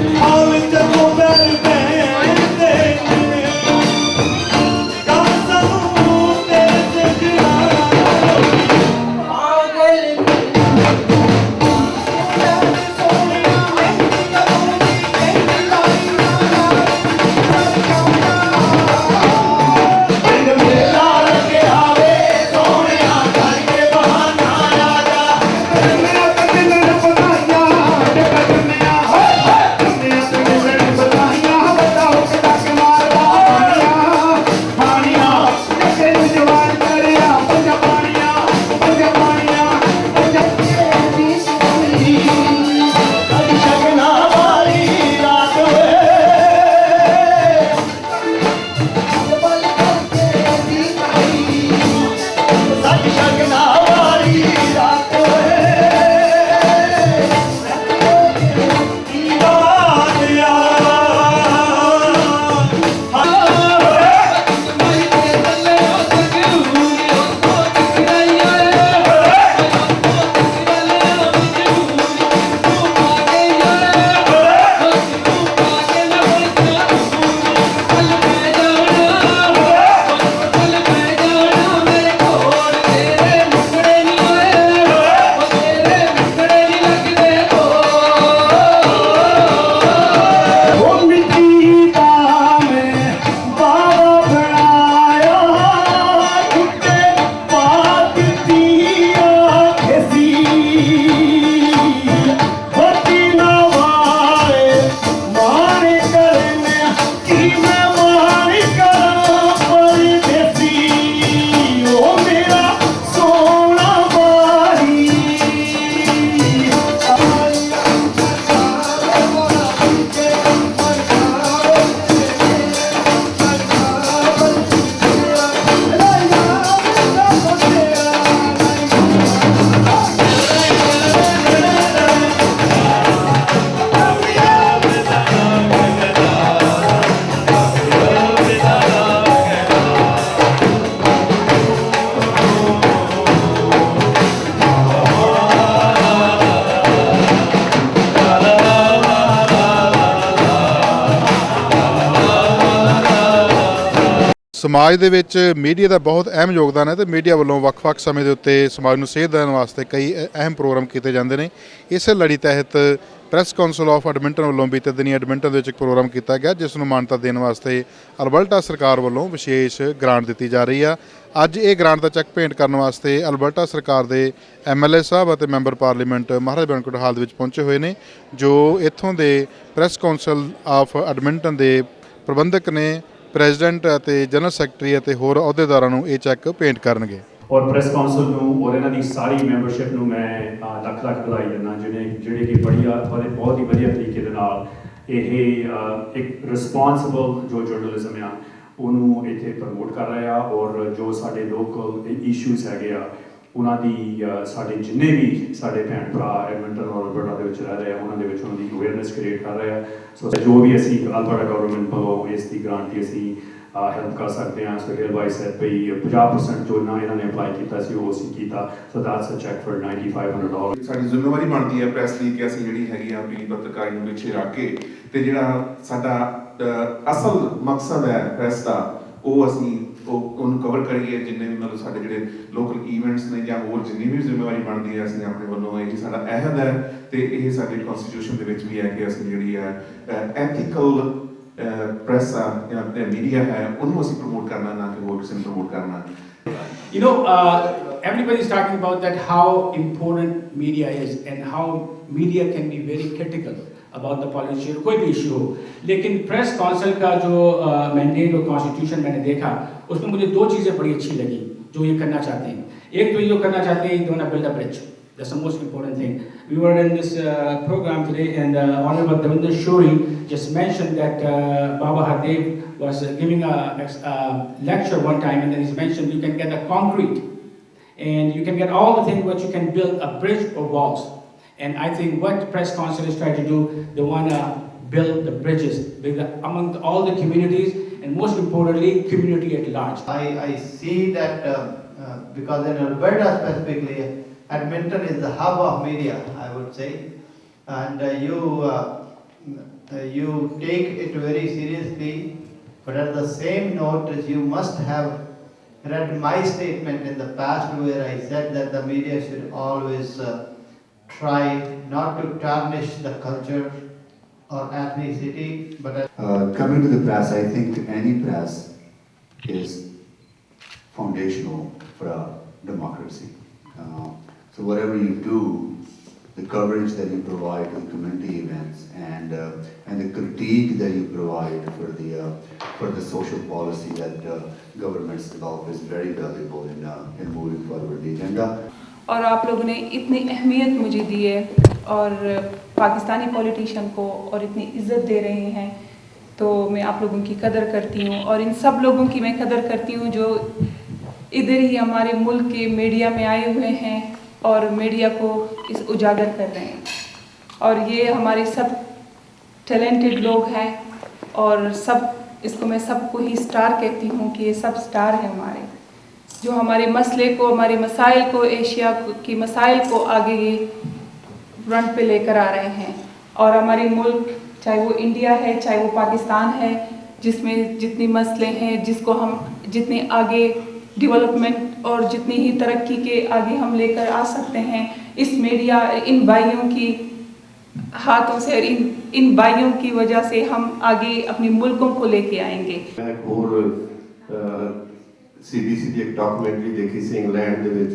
ਸਮਾਜ ਦੇ ਵਿੱਚ media ਦਾ ਬਹੁਤ ਅਹਿਮ ਯੋਗਦਾਨ ਹੈ ਤੇ media ਵੱਲੋਂ ਵੱਖ-ਵੱਖ ਸਮੇਂ ਦੇ ਉੱਤੇ ਸਮਾਜ ਨੂੰ ਸੇਧ ਦੇਣ ਵਾਸਤੇ ਕਈ ਅਹਿਮ ਪ੍ਰੋਗਰਾਮ ਕੀਤੇ ਜਾਂਦੇ ਨੇ। ਇਸੇ ਲੜੀ ਤਹਿਤ ਪ੍ਰੈਸ ਕਾਉਂਸਲ ਆਫ ਐਡਮਿੰਟਨ ਵੱਲੋਂ ਬੀਤੇ ਦਿਨੀ ਐਡਮਿੰਟਨ ਦੇ ਵਿੱਚ ਇੱਕ ਪ੍ਰੋਗਰਾਮ ਕੀਤਾ ਗਿਆ ਜਿਸ ਨੂੰ ਮਾਨਤਾ ਦੇਣ ਵਾਸਤੇ ਅਲਬਰਟਾ ਸਰਕਾਰ ਵੱਲੋਂ ਵਿਸ਼ੇਸ਼ ਗ੍ਰਾਂਟ ਦਿੱਤੀ ਜਾ ਰਹੀ ਆ। ਅੱਜ ਇਹ ਗ੍ਰਾਂਟ ਦਾ ਚੈੱਕ ਭੇਂਟ ਕਰਨ ਵਾਸਤੇ ਅਲਬਰਟਾ ਸਰਕਾਰ ਦੇ MLA ਸਾਹਿਬ ਅਤੇ ਮੈਂਬਰ ਪਾਰਲੀਮੈਂਟ ਮਹਾਰਾਜ ਬੈਂਕਟ ਹਾਲ ਦੇ ਵਿੱਚ ਪਹੁੰਚੇ ਹੋਏ ਨੇ, ਜੋ ਇੱਥੋਂ ਦੇ ਪ੍ਰੈਸ ਕਾਉਂਸਲ ਆਫ ਐਡਮਿੰਟਨ ਦੇ ਪ੍ਰਬੰਧਕ ਨੇ। ਪ੍ਰੈਜ਼ੀਡੈਂਟ ਅਤੇ ਜਨਰਲ ਸੈਕਟਰੀ ਅਤੇ ਹੋਰ ਅਹੁਦੇਦਾਰਾਂ ਨੂੰ ਇਹ ਚੈੱਕ ਭੇਂਟ ਕਰਨਗੇ। ਔਰ ਪ੍ਰੈਸ ਕਾਉਂਸਲ ਨੂੰ ਔਰ ਇਹਨਾਂ ਦੀ ਸਾਰੀ ਮੈਂਬਰਸ਼ਿਪ ਨੂੰ ਮੈਂ ਲੱਖ ਲੱਖ ਵਧਾਈ ਦਿੰਦਾ ਜਿਹੜੇ ਕਿ ਬਹੁਤ ਹੀ ਵਧੀਆ ਤਰੀਕੇ ਦੇ ਨਾਲ ਇਹ ਇੱਕ ਰਿਸਪੌਂਸਿਬਲ ਜੋ ਜਰਨਲਿਜ਼ਮ ਆ ਉਹਨੂੰ ਇੱਥੇ ਪ੍ਰਮੋਟ ਕਰ ਰਹੇ ਆ ਔਰ ਜੋ ਸਾਡੇ ਲੋਕਲ ਇਸ਼ੂਜ਼ ਹੈਗੇ ਆ ਉਹਨਾਂ ਦੀ ਸਾਡੇ ਜਿੰਨੇ ਵੀ ਸਾਡੇ ਭੈਣ ਭਰਾ ਐਡਮਿੰਟਨ ਔਰ ਅਲਬਰਟਾ ਦੇ ਵਿੱਚ ਰਹਿ ਰਹੇ ਆ ਉਹਨਾਂ ਦੇ ਵਿੱਚ ਉਹਨਾਂ ਦੀ ਅਵੇਅਰਨੈਸ ਕ੍ਰੀਏਟ ਕਰ ਰਹੇ ਆ। ਸੋ ਜੋ ਵੀ ਅਸੀਂ ਅਲਬਰਟਾ ਗਵਰਨਮੈਂਟ ਵੱਲੋਂ ਇਸ ਦੀ ਗ੍ਰਾਂਟ ਦੀ ਅਸੀਂ ਹੈਲਪ ਕਰ ਸਕਦੇ ਹਾਂ। ਸੋ ਹਿਲ ਬਾਈ ਸੈਟ ਵੀ 50% ਜੋ ਇਹਨਾਂ ਨੇ ਅਪਲਾਈ ਕੀਤਾ ਸੀ ਉਹ ਅਸੀਂ ਕੀਤਾ। So that's a check for $9500। ਸਾਡੀ ਜ਼ਿੰਮੇਵਾਰੀ ਬਣਦੀ ਹੈ ਪ੍ਰੈਸ ਦੀ ਕਿ ਅਸੀਂ ਜਿਹੜੀ ਹੈਗੀ ਆ ਆਪਣੀ ਪੱਤਰਕਾਰੀ ਨੂੰ ਪਿੱਛੇ ਰੱਖ ਕੇ ਤੇ ਜਿਹੜਾ ਸਾਡਾ ਅਸਲ ਮਕਸਦ ਹੈ ਪ੍ਰੈਸ ਦਾ ਉਹ ਅਸੀਂ ਉਹਨੂੰ ਕਵਰ ਕਰੀਏ। ਜਿੰਨੇ ਵੀ ਮਤਲਬ ਸਾਡੇ ਜਿਹੜੇ ਲੋਕਲ ਈਵੈਂਟਸ ਨੇ ਜਾਂ ਹੋਰ ਜਿੰਨੀ ਵੀ ਜ਼ਿੰਮੇਵਾਰੀ ਬਣਦੀ ਹੈ ਅਸੀਂ ਆਪਣੇ ਵੱਲੋਂ ਇਹ ਸਾਡਾ ਅਹਿਦ ਹੈ ਤੇ ਇਹ ਸਾਡੇ ਕਨਸਟੀਟਿਊਸ਼ਨ ਦੇ ਵਿੱਚ ਵੀ ਹੈ ਕਿ ਅਸੀਂ ਜਿਹੜੀ ਹੈ ਐਥੀਕਲ ਪ੍ਰੈਸ ਜਾਂ ਮੀਡੀਆ ਹੈ ਉਹਨੂੰ ਅਸੀਂ ਪ੍ਰਮੋਟ ਕਰਨਾ ਨਾ ਕਿ ਹੋਰ ਕਿਸੇ ਨੂੰ ਪ੍ਰਮੋਟ ਕਰਨਾ। You know, everybody is talking about that how important media is and how media can be very critical about the policy कोई भी इशू हो। लेकिन प्रेस काउंसिल का जो मैंडेट और कॉन्स्टिट्यूशन मैंने देखा उसमें मुझे दो चीज़ें बड़ी अच्छी लगी जो ये करना चाहते हैं। एक तो ये करना चाहते हैं they want to build a bridge. That's the most important thing. We were in this program today and Honorable Devinder Shuri just mentioned that Baba Hardev was giving a lecture one time and then he's mentioned you can get a concrete and you can get all the things but you can build a bridge or walls. And I think what Press Council is trying to do, they want to build the bridges among all the communities and most importantly, community at large. I see that because in Alberta specifically, Edmonton is the hub of media, I would say, and you take it very seriously, but at the same note, you must have read my statement in the past where I said that the media should always try not to tarnish the culture or ethnicity, but coming to the press, I think any press is foundational for a democracy. So whatever you do, the coverage that you provide to the community events and the critique that you provide for the social policy that governments develop is very valuable in moving forward the agenda. और आप लोगों ने इतनी अहमियत मुझे दी है और Pakistani politician को और इतनी इज़्ज़त दे रहे हैं तो मैं आप लोगों की कदर करती हूँ और इन सब लोगों की मैं कदर करती हूँ जो इधर ही हमारे मुल्क के मीडिया में आए हुए हैं और मीडिया को इस उजागर कर रहे हैं। और ये हमारे सब टैलेंटेड लोग हैं और सब इसको मैं सबको ही स्टार कहती हूँ कि ये सब स्टार हैं हमारे जो हमारे मसले को हमारे मसाइल को एशिया की मसाइल को आगे फ्रंट पे लेकर आ रहे हैं। और हमारे मुल्क चाहे वो इंडिया है चाहे वो पाकिस्तान है जिसमें जितनी मसले हैं जिसको हम जितने आगे डेवलपमेंट और जितनी ही तरक्की के आगे हम लेकर आ सकते हैं इस मीडिया इन भाइयों की हाथों से और इन भाइयों की वजह से हम आगे अपने मुल्कों को लेके आएंगे। CBC ਦੀ ਇੱਕ ਡਾਕੂਮੈਂਟਰੀ ਦੇਖੀ ਸੀ ਇੰਗਲੈਂਡ ਦੇ ਵਿੱਚ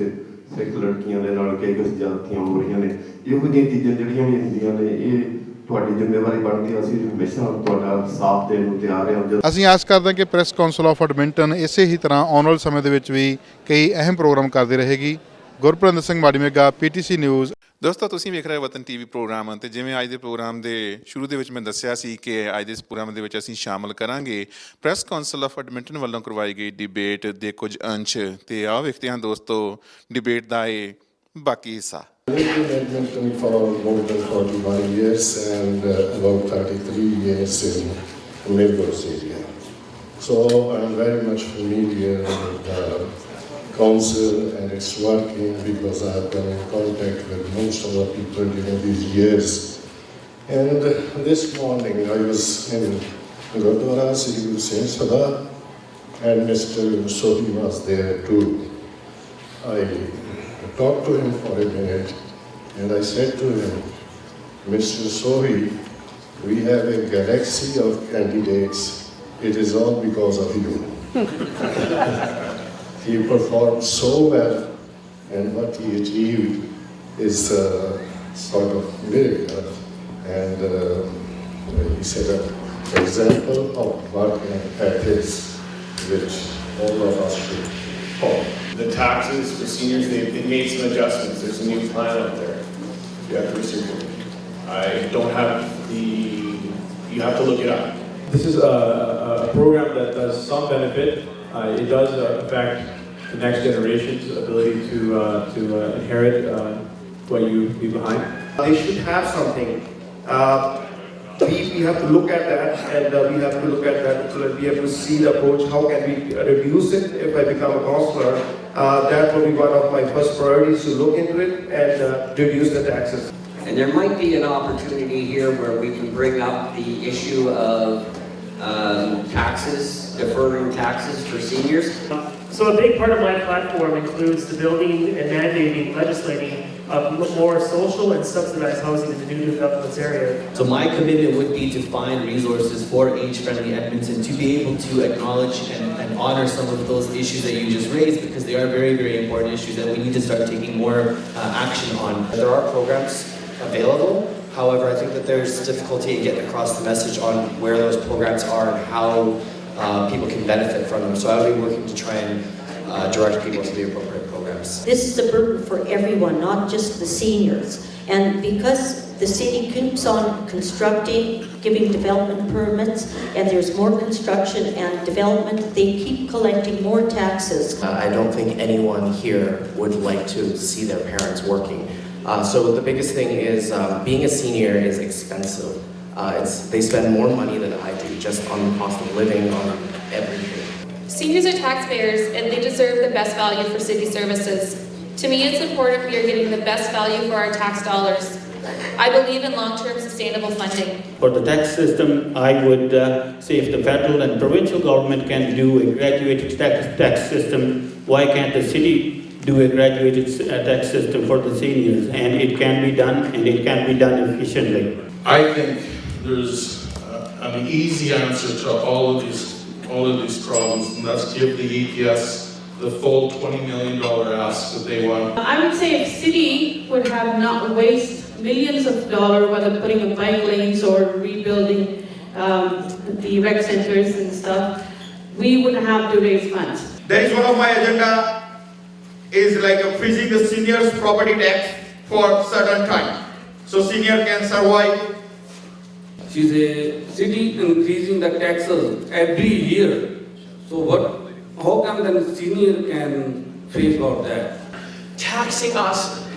ਸਿੱਖ ਲੜਕੀਆਂ ਦੇ ਨਾਲ ਕਈ ਕੁਝ ਜ਼ਿਆਦਤੀਆਂ ਹੋ ਰਹੀਆਂ ਨੇ। ਇਹੋ ਜਿਹੀਆਂ ਚੀਜ਼ਾਂ ਜਿਹੜੀਆਂ ਵੀ ਹੁੰਦੀਆਂ ਨੇ ਇਹ ਤੁਹਾਡੀ ਜ਼ਿੰਮੇਵਾਰੀ ਬਣਦੀ ਹੈ। ਅਸੀਂ ਹਮੇਸ਼ਾ ਤੁਹਾਡਾ ਸਾਥ ਦੇਣ ਨੂੰ ਤਿਆਰ ਹਾਂ। ਅਸੀਂ ਆਸ ਕਰਦੇ ਹਾਂ ਕਿ ਪ੍ਰੈਸ ਕਾਉਂਸਲ ਆਫ ਐਡਮਿੰਟਨ ਇਸੇ ਹੀ ਤਰ੍ਹਾਂ ਆਉਣ ਵਾਲੇ ਸਮੇਂ ਦੇ ਵਿੱਚ ਵੀ ਕਈ ਅਹਿਮ ਪ੍ਰੋਗਰਾਮ ਕਰਦੀ ਰਹੇਗੀ। Gurpreet Singh Marimega, PTC news. ਦੋਸਤੋ ਤੁਸੀਂ ਵੇਖ ਰਹੇ ਵਤਨ TV ਪ੍ਰੋਗਰਾਮ ਅਤੇ ਜਿਵੇਂ ਅੱਜ ਦੇ ਪ੍ਰੋਗਰਾਮ ਦੇ ਸ਼ੁਰੂ ਦੇ ਵਿੱਚ ਮੈਂ ਦੱਸਿਆ ਸੀ ਕਿ ਅੱਜ ਦੇ ਇਸ ਪ੍ਰੋਗਰਾਮ ਦੇ ਵਿੱਚ ਅਸੀਂ ਸ਼ਾਮਲ ਕਰਾਂਗੇ ਪ੍ਰੈਸ ਕਾਉਂਸਲ ਆਫ ਐਡਮਿੰਟਨ ਵੱਲੋਂ ਕਰਵਾਈ ਗਈ ਡਿਬੇਟ ਦੇ ਕੁਝ ਅੰਸ਼ ਤੇ ਆਓ ਵੇਖਦੇ ਹਾਂ ਦੋਸਤੋ ਡਿਬੇਟ ਦਾ ਇਹ ਬਾਕੀ ਹਿੱਸਾ। Edmonton for more than 45 years and about 33 years in neighbors area. So I'm very much familiar with the council and its working because I have been in contact with most of the people during these years. And this morning I was in Gurdwara Sri Guru Singh Sabha and Mr. Sohi was there too. I talked to him for a minute and I said to him, Mr. Sohi, we have a galaxy of candidates. It is all because of you. He performed so well, and what he achieved is sort of miracle. And he set an example of work and ethics which all of us should follow. The taxes for seniors, they made some adjustments. There's a new plan out there. You have to research it. I don't have you have to look it up. This is a program that does some benefit. It does affect the next generation's ability to inherit what you leave behind. They should have something. We have to look at that, and we have to look at that so that we have to see the approach. How can we reduce it if I become a councillor? That will be one of my first priorities, to look into it and reduce the taxes. And there might be an opportunity here where we can bring up the issue of taxes, deferring taxes for seniors. So a big part of my platform includes the building and mandating, legislating of more social and subsidized housing in the new developments area. So my commitment would be to find resources for age-friendly Edmonton to be able to acknowledge and honor some of those issues that you just raised, because they are very, very important issues that we need to start taking more action on. There are programs available. However, I think that there's difficulty in getting across the message on where those programs are and how people can benefit from them. So I'll be working to try and direct people to the appropriate programs. This is a burden for everyone, not just the seniors. And because the city keeps on constructing, giving development permits, and there's more construction and development, they keep collecting more taxes. I don't think anyone here would like to see their parents working. So the biggest thing is being a senior is expensive. They spend more money than I do just on the cost of living, on everything. Seniors are taxpayers and they deserve the best value for city services. To me, it's important we are getting the best value for our tax dollars. I believe in long-term sustainable funding. For the tax system, I would say if the federal and provincial government can do a graduated tax system, why can't the city do a graduated tax system for the seniors? And it can be done, and it can be done efficiently. I think there's an easy answer to all of these problems, and that's give the EPS the full $20 million ask that they want. I would say if city would have not waste millions of dollars, whether putting up bike lanes or rebuilding the rec centers and stuff, we wouldn't have to raise funds. That is one of my agenda, is like freezing the seniors' property tax for certain time, so senior can survive. She's a city increasing the taxes every year. So how come the senior can face about that? Taxing us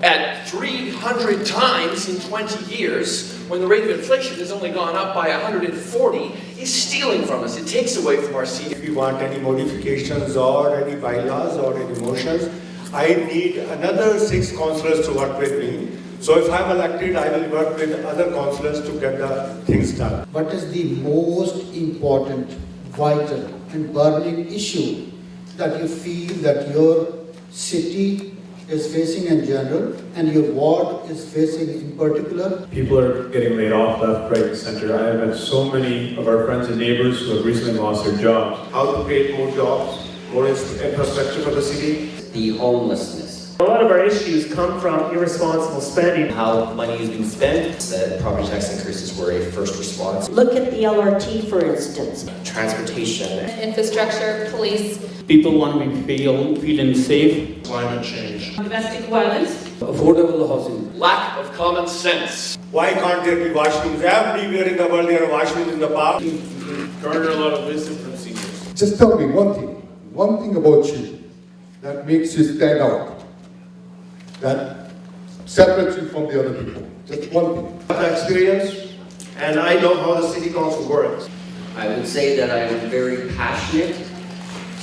at 300 times in 20 years, when the rate of inflation has only gone up by 140, is stealing from us. It takes away from our seniors. If you want any modifications or any bylaws or any motions, I need another 6 councillors to work with me. So if I'm elected, I will work with other councillors to get the things done. What is the most important, vital and burning issue that you feel that your city is facing in general and your ward is facing in particular? People are getting laid off left, right, and center. I have met so many of our friends and neighbors who have recently lost their jobs. How to create more jobs, more infrastructure for the city. The homelessness. A lot of our issues come from irresponsible spending. How money is being spent. The property tax increases were a first response. Look at the LRT, for instance. Transportation. Infrastructure, police. People want to be feeling safe. Climate change. Domestic violence. Affordable housing. Lack of common sense. Why can't there be washrooms? Everywhere in the world there are washrooms in the park. Garner a lot of wisdom from seniors. Just tell me one thing about you that makes you stand out, that separates you from the other people. Just one thing. I have experience and I know how the city council works. I would say that I am very passionate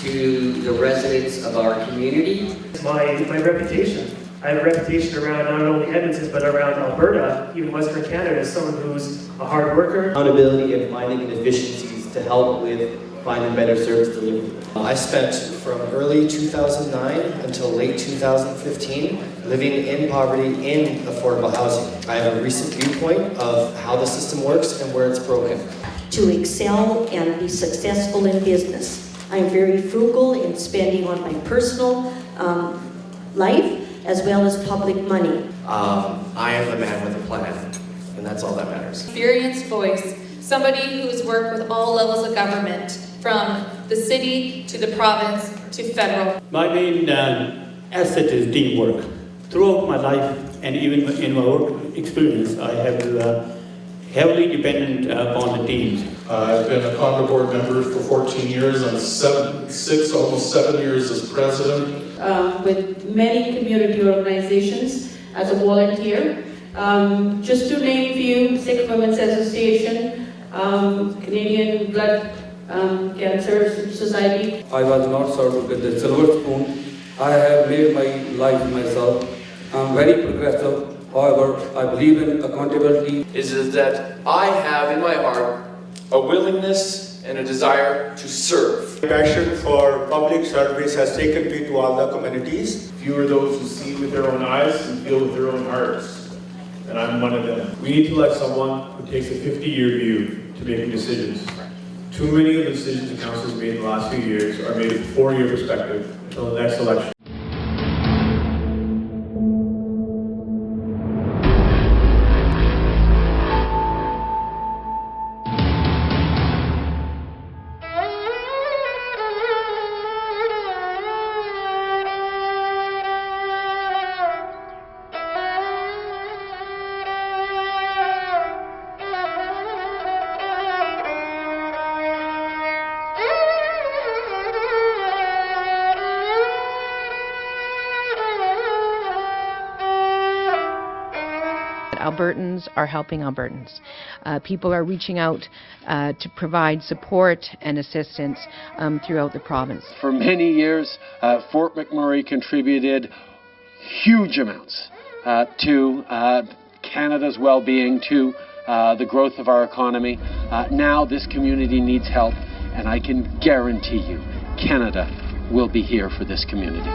to the residents of our community. My reputation. I have a reputation around not only Edmonton, but around Alberta, even Western Canada, as someone who's a hard worker. Accountability and finding inefficiencies to help with finding better service delivery. I spent from early 2009 until late 2015 living in poverty in affordable housing. I have a recent viewpoint of how the system works and where it's broken. To excel and be successful in business. I'm very frugal in spending on my personal life as well as public money. I am the man with a plan, and that's all that matters. Experienced voice, somebody who has worked with all levels of government, from the city to the province to federal. My main asset is teamwork. Throughout my life and even in my work experience, I have heavily dependent upon the teams. I've been a Congress board member for 14 years and almost 7 years as president. With many community organizations as a volunteer. Just to name a few, Sikh Women's Association, Canadian Blood Cancer Society. I was not served with the silver spoon. I have made my life myself. I'm very progressive. However, I believe in accountability. Is that I have in my heart a willingness and a desire to serve. Passion for public service has taken me to all the communities. Few are those who see with their own eyes and feel with their own hearts. And I'm one of them. We need to elect someone who takes a 50-year view to making decisions. Too many of the decisions the council has made in the last few years are made with a 4-year perspective until the next election. Albertans are helping Albertans. People are reaching out to provide support and assistance throughout the province. For many years, Fort McMurray contributed huge amounts to Canada's well-being, to the growth of our economy. Now this community needs help, and I can guarantee you, Canada will be here for this community.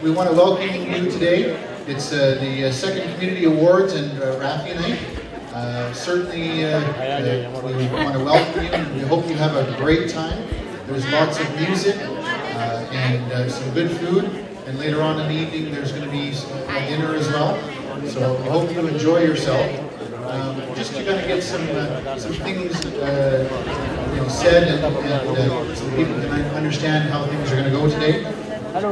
We want to welcome you today. It's the second Community Awards and Rafi night. Certainly we want to welcome you and we hope you have a great time. There's lots of music and some good food, and later on in the evening there's going to be a dinner as well. So I hope you enjoy yourself. Just to kind of get some things said and so people can understand how things are going to go today. We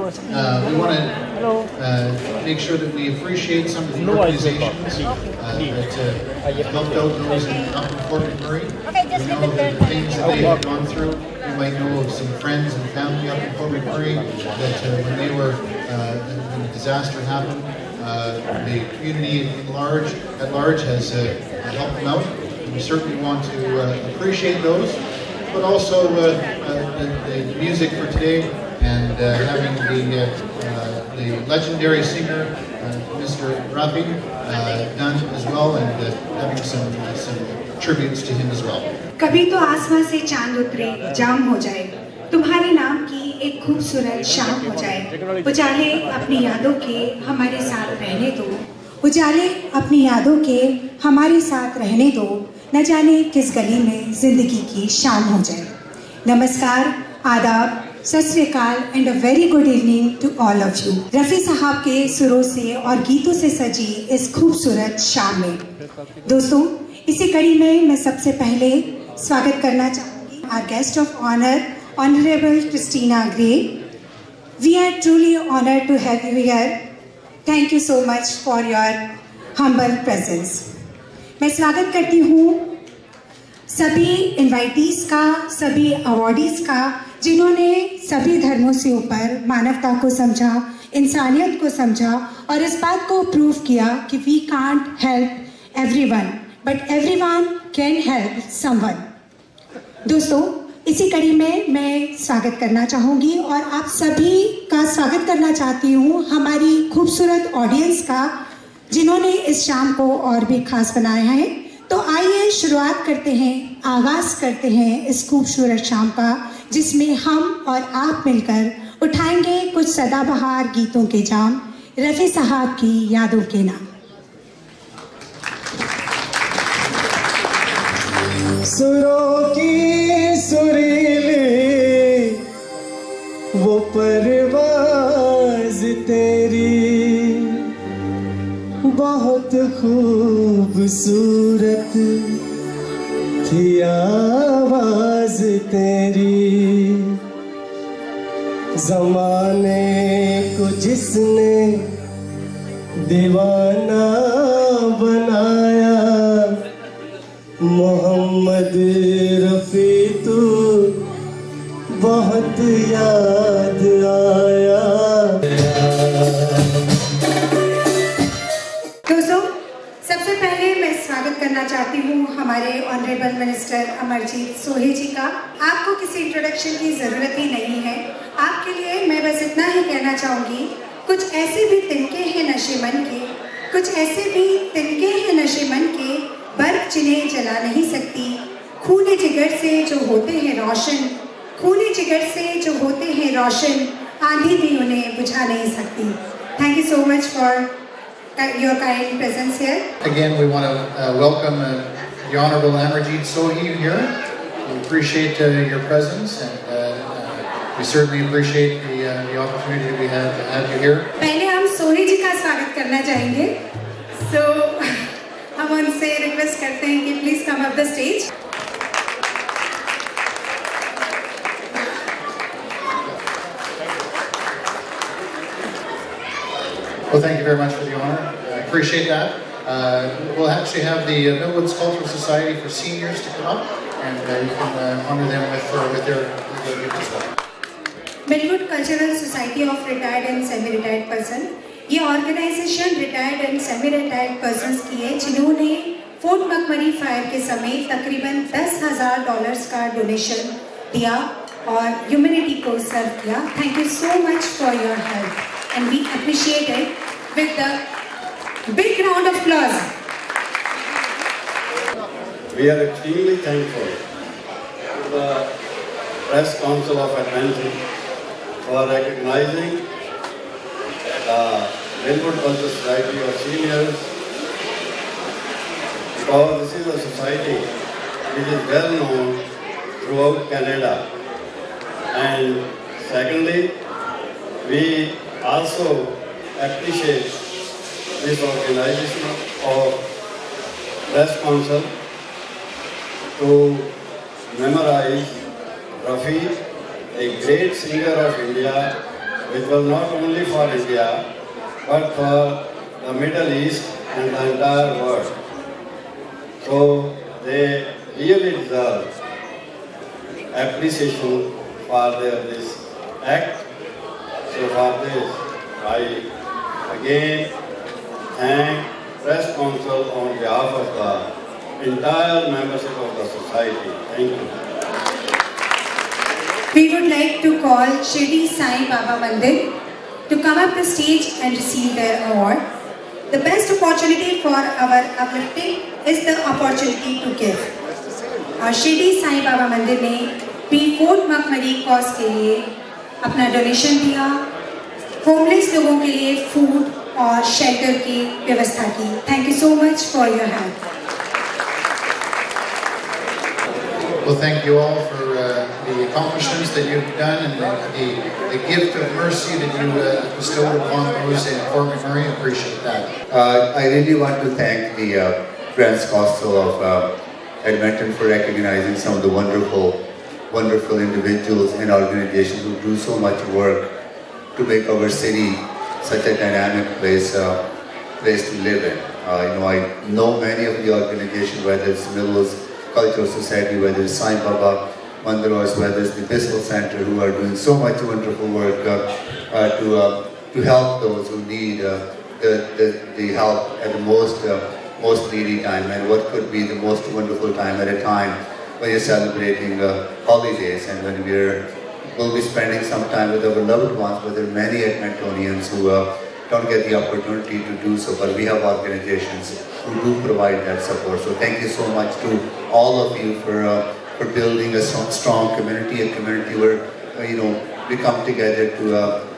want to make sure that we appreciate some of the organizations that helped out those up in Fort McMurray. We know the things that they have gone through. You might know of some friends and family up in Fort McMurray that when they were, when the disaster happened, the community at large has helped them out. And we certainly want to appreciate those, but also the music for today. And having the legendary singer, Mr. Rafi, done as well, and having some tributes to him as well. कभी तो आसमां से चांद उतरे, जाम हो जाए, तुम्हारे नाम की एक खूबसूरत शाम हो जाए। उजाले अपनी यादों के हमारे साथ रहने दो, उजाले अपनी यादों के हमारे साथ रहने दो, न जाने किस गली में जिंदगी की शाम हो जाए। नमस्कार, आदाब, सत श्री अकाल and a very good evening to all of you. Rafi साहब के सुरों से और गीतों से सजी इस खूबसूरत शाम में दोस्तों, इसी कड़ी में मैं सबसे पहले स्वागत करना चाहूँगी our guest of honour, honourable Christina Grey. We are truly honoured to have you here. Thank you so much for your humble presence. मैं स्वागत करती हूँ सभी इन्वाइटीज़ का, सभी अवॉर्डीज़ का, जिन्होंने सभी धर्मों से ऊपर मानवता को समझा, इंसानियत को समझा और इस बात को प्रूव किया कि we can't help everyone but everyone can help someone. दोस्तों, इसी कड़ी में मैं स्वागत करना चाहूँगी और आप सभी का स्वागत करना चाहती हूँ हमारी खूबसूरत ऑडियंस का, जिन्होंने इस शाम को और भी खास बनाया है। तो आइए शुरुआत करते हैं, आगाज़ करते हैं इस खूबसूरत शाम का, जिसमें हम और आप मिलकर उठाएंगे कुछ सदाबहार गीतों के जाम, रफ़ी साहब की यादों के नाम। सुरों की सुरीली वो परवाज़ तेरी बहुत खूबसूरत थी आवाज़ तेरी। ज़माने को जिसने दीवाना बनाया, मोहम्मद रफ़ी तू बहुत याद आया। दोस्तों, सबसे पहले मैं स्वागत करना चाहती हूँ हमारे ऑनरेबल मिनिस्टर अमरजीत सोही जी का। आपको किसी इंट्रोडक्शन की ज़रूरत ही नहीं है। आपके लिए मैं बस इतना ही कहना चाहूँगी, कुछ ऐसे भी तिनके हैं नशेमन के, कुछ ऐसे भी तिनके हैं नशेमन के, बर्फ जिन्हें जला नहीं सकती। खूने जिगर से जो होते हैं रोशन, खूने जिगर से जो होते हैं रोशन, आंधी भी उन्हें बुझा नहीं सकती। Thank you so much for your kind presence here. Again, we want to welcome the Honorable Amarjeet Sohi here. We appreciate your presence, and we certainly appreciate the opportunity we have to have you here. पहले हम सोही जी का स्वागत करना चाहेंगे। So हम उनसे request करते हैं कि please come up the stage. Well, thank you very much for the honor. I appreciate that. We'll actually have the Millwoods Cultural Society for Seniors to come up, and you can honor them with their gift as well. Millwood Cultural Society of Retired and Semi-Retired Person, ये organisation retired and semi retired persons की है, जिन्होंने fort मैकमरी fire के समय तकरीबन $10,000 का donation दिया और ह्यूमैनिटी को सर्व किया। Thank you so much for your help and we appreciate it with the big round of applause. We are extremely thankful to the Press Council of Edmonton for recognizing the Millwood Cultural Society of Seniors, because this is a society which is well known throughout Canada. And secondly, we also appreciate this organization of Press Council to memorize Rafi, a great singer of India, which was not only for India, but for the Middle East and the entire world. So they really deserve appreciation for this act. So for this, I again thank Press Council on behalf of the entire membership of the society. Thank you. We would like to call Shirdi Sai Baba Mandir to come up the stage and receive their award. The best opportunity for our uplifting is the opportunity to give. और शिरडी साईं बाबा मंदिर ने भी fort मैकमरी cause के लिए अपना donation दिया, homeless लोगों के लिए फूड और शेल्टर की व्यवस्था की। Thank you so much for your help. Well, thank you all for the accomplishments that you've done and the gift of mercy that you bestowed upon those in Fort McMurray. I appreciate that. I really want to thank the Press Council of Edmonton for recognizing some of the wonderful individuals and organizations who do so much work to make our city such a dynamic place to live in. I know many of the organizations, whether it's Millwoods Cultural Society, whether it's Sai Baba Mandir, or whether it's the Episcopal Center, who are doing so much wonderful work to help those who need the help at the most needy time. And what could be the most wonderful time at a time we're celebrating holidays, and when we'll be spending some time with our loved ones, but there are many Edmontonians who don't get the opportunity to do so, but we have organizations who do provide that support. So thank you so much to all of you for building a strong community, a community where we come together to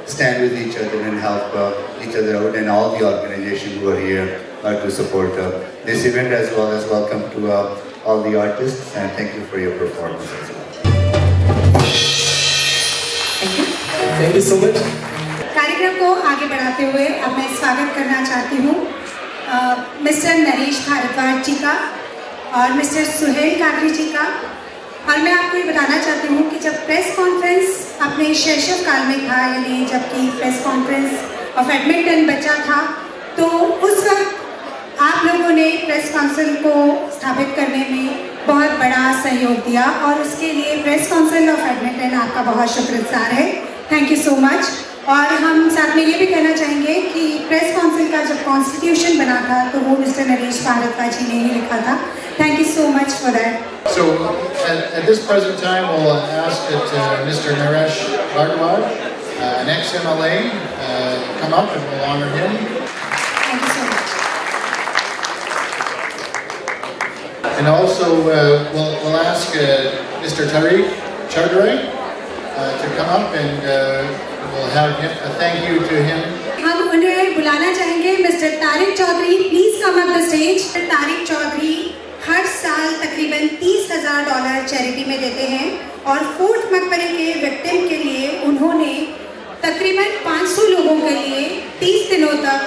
stand with each other and help each other out, and all the organizations who are here to support this event, as well as welcome to all the artists, and thank you for your performance as well. Thank you so much. कार्यक्रम को आगे बढ़ाते हुए अब मैं स्वागत करना चाहती हूँ मिस्टर नरेश भारद्वाज जी का और मिस्टर सुहेल काकरी जी का। और मैं आपको ये बताना चाहती हूँ कि जब प्रेस कॉन्फ्रेंस अपने शैशव काल में था, यानी जबकि प्रेस कॉन्फ्रेंस ऑफ एडमिंटन बचा था, तो उस वक्त आप लोगों ने प्रेस काउंसिल को स्थापित करने में बहुत बड़ा सहयोग दिया, और उसके लिए प्रेस काउंसिल ऑफ एडमिंटन आपका बहुत शुक्रगुजार है। Thank you so much. और हम साथ में ये भी कहना चाहेंगे कि प्रेस काउंसिल का जब कॉन्स्टिट्यूशन बना था तो वो मिस्टर नरेश भारद्वाज जी ने ही लिखा था। Thank you so much for that. So at this present time, we'll ask that Mr. Naresh Bhardwaj, an ex-MLA, come up and we'll honor him. Thank you so much. And also we'll ask Mr. Tariq Chardray to come up, and we'll have a thank you to him. हम उन्हें बुलाना चाहेंगे mister Tariq Chaudhary, please come up the stage. Tariq Chaudhary हर साल तकरीबन $30,000 charity में देते हैं, और फोर्ट मकबरे के विक्टिम के लिए उन्होंने तकरीबन 500 लोगों के लिए 30 दिनों तक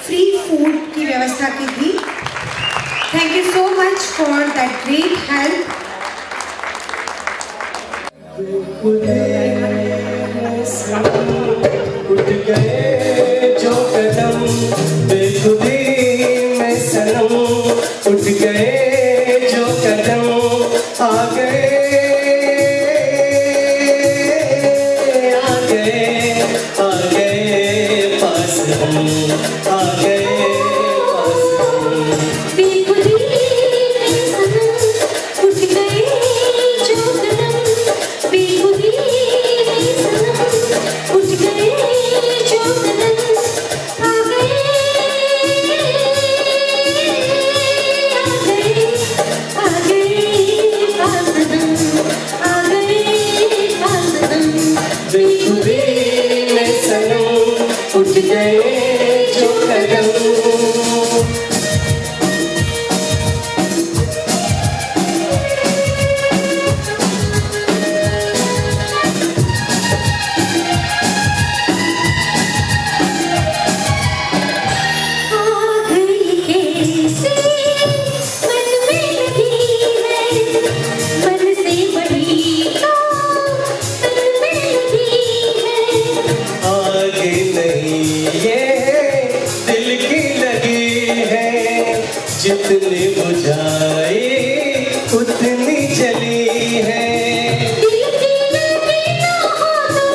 फ्री फूड की व्यवस्था की थी। Thank you so much for that great help. उठ गए जो कदम बेखुदी में सनम, उठ गए जो कदम आ गए पास हम, आ गए पास हम। बेखुदी में सनम, उठ गए जो कदम, बेखुदी में सनम, उठ गए जो कदम, आ गए पास हम, आ गए पास हम। बेखुदी में सनम, उठ गए जो कदम। जितनी बुझाई उतनी जली है। दिल की लगी ना हो तो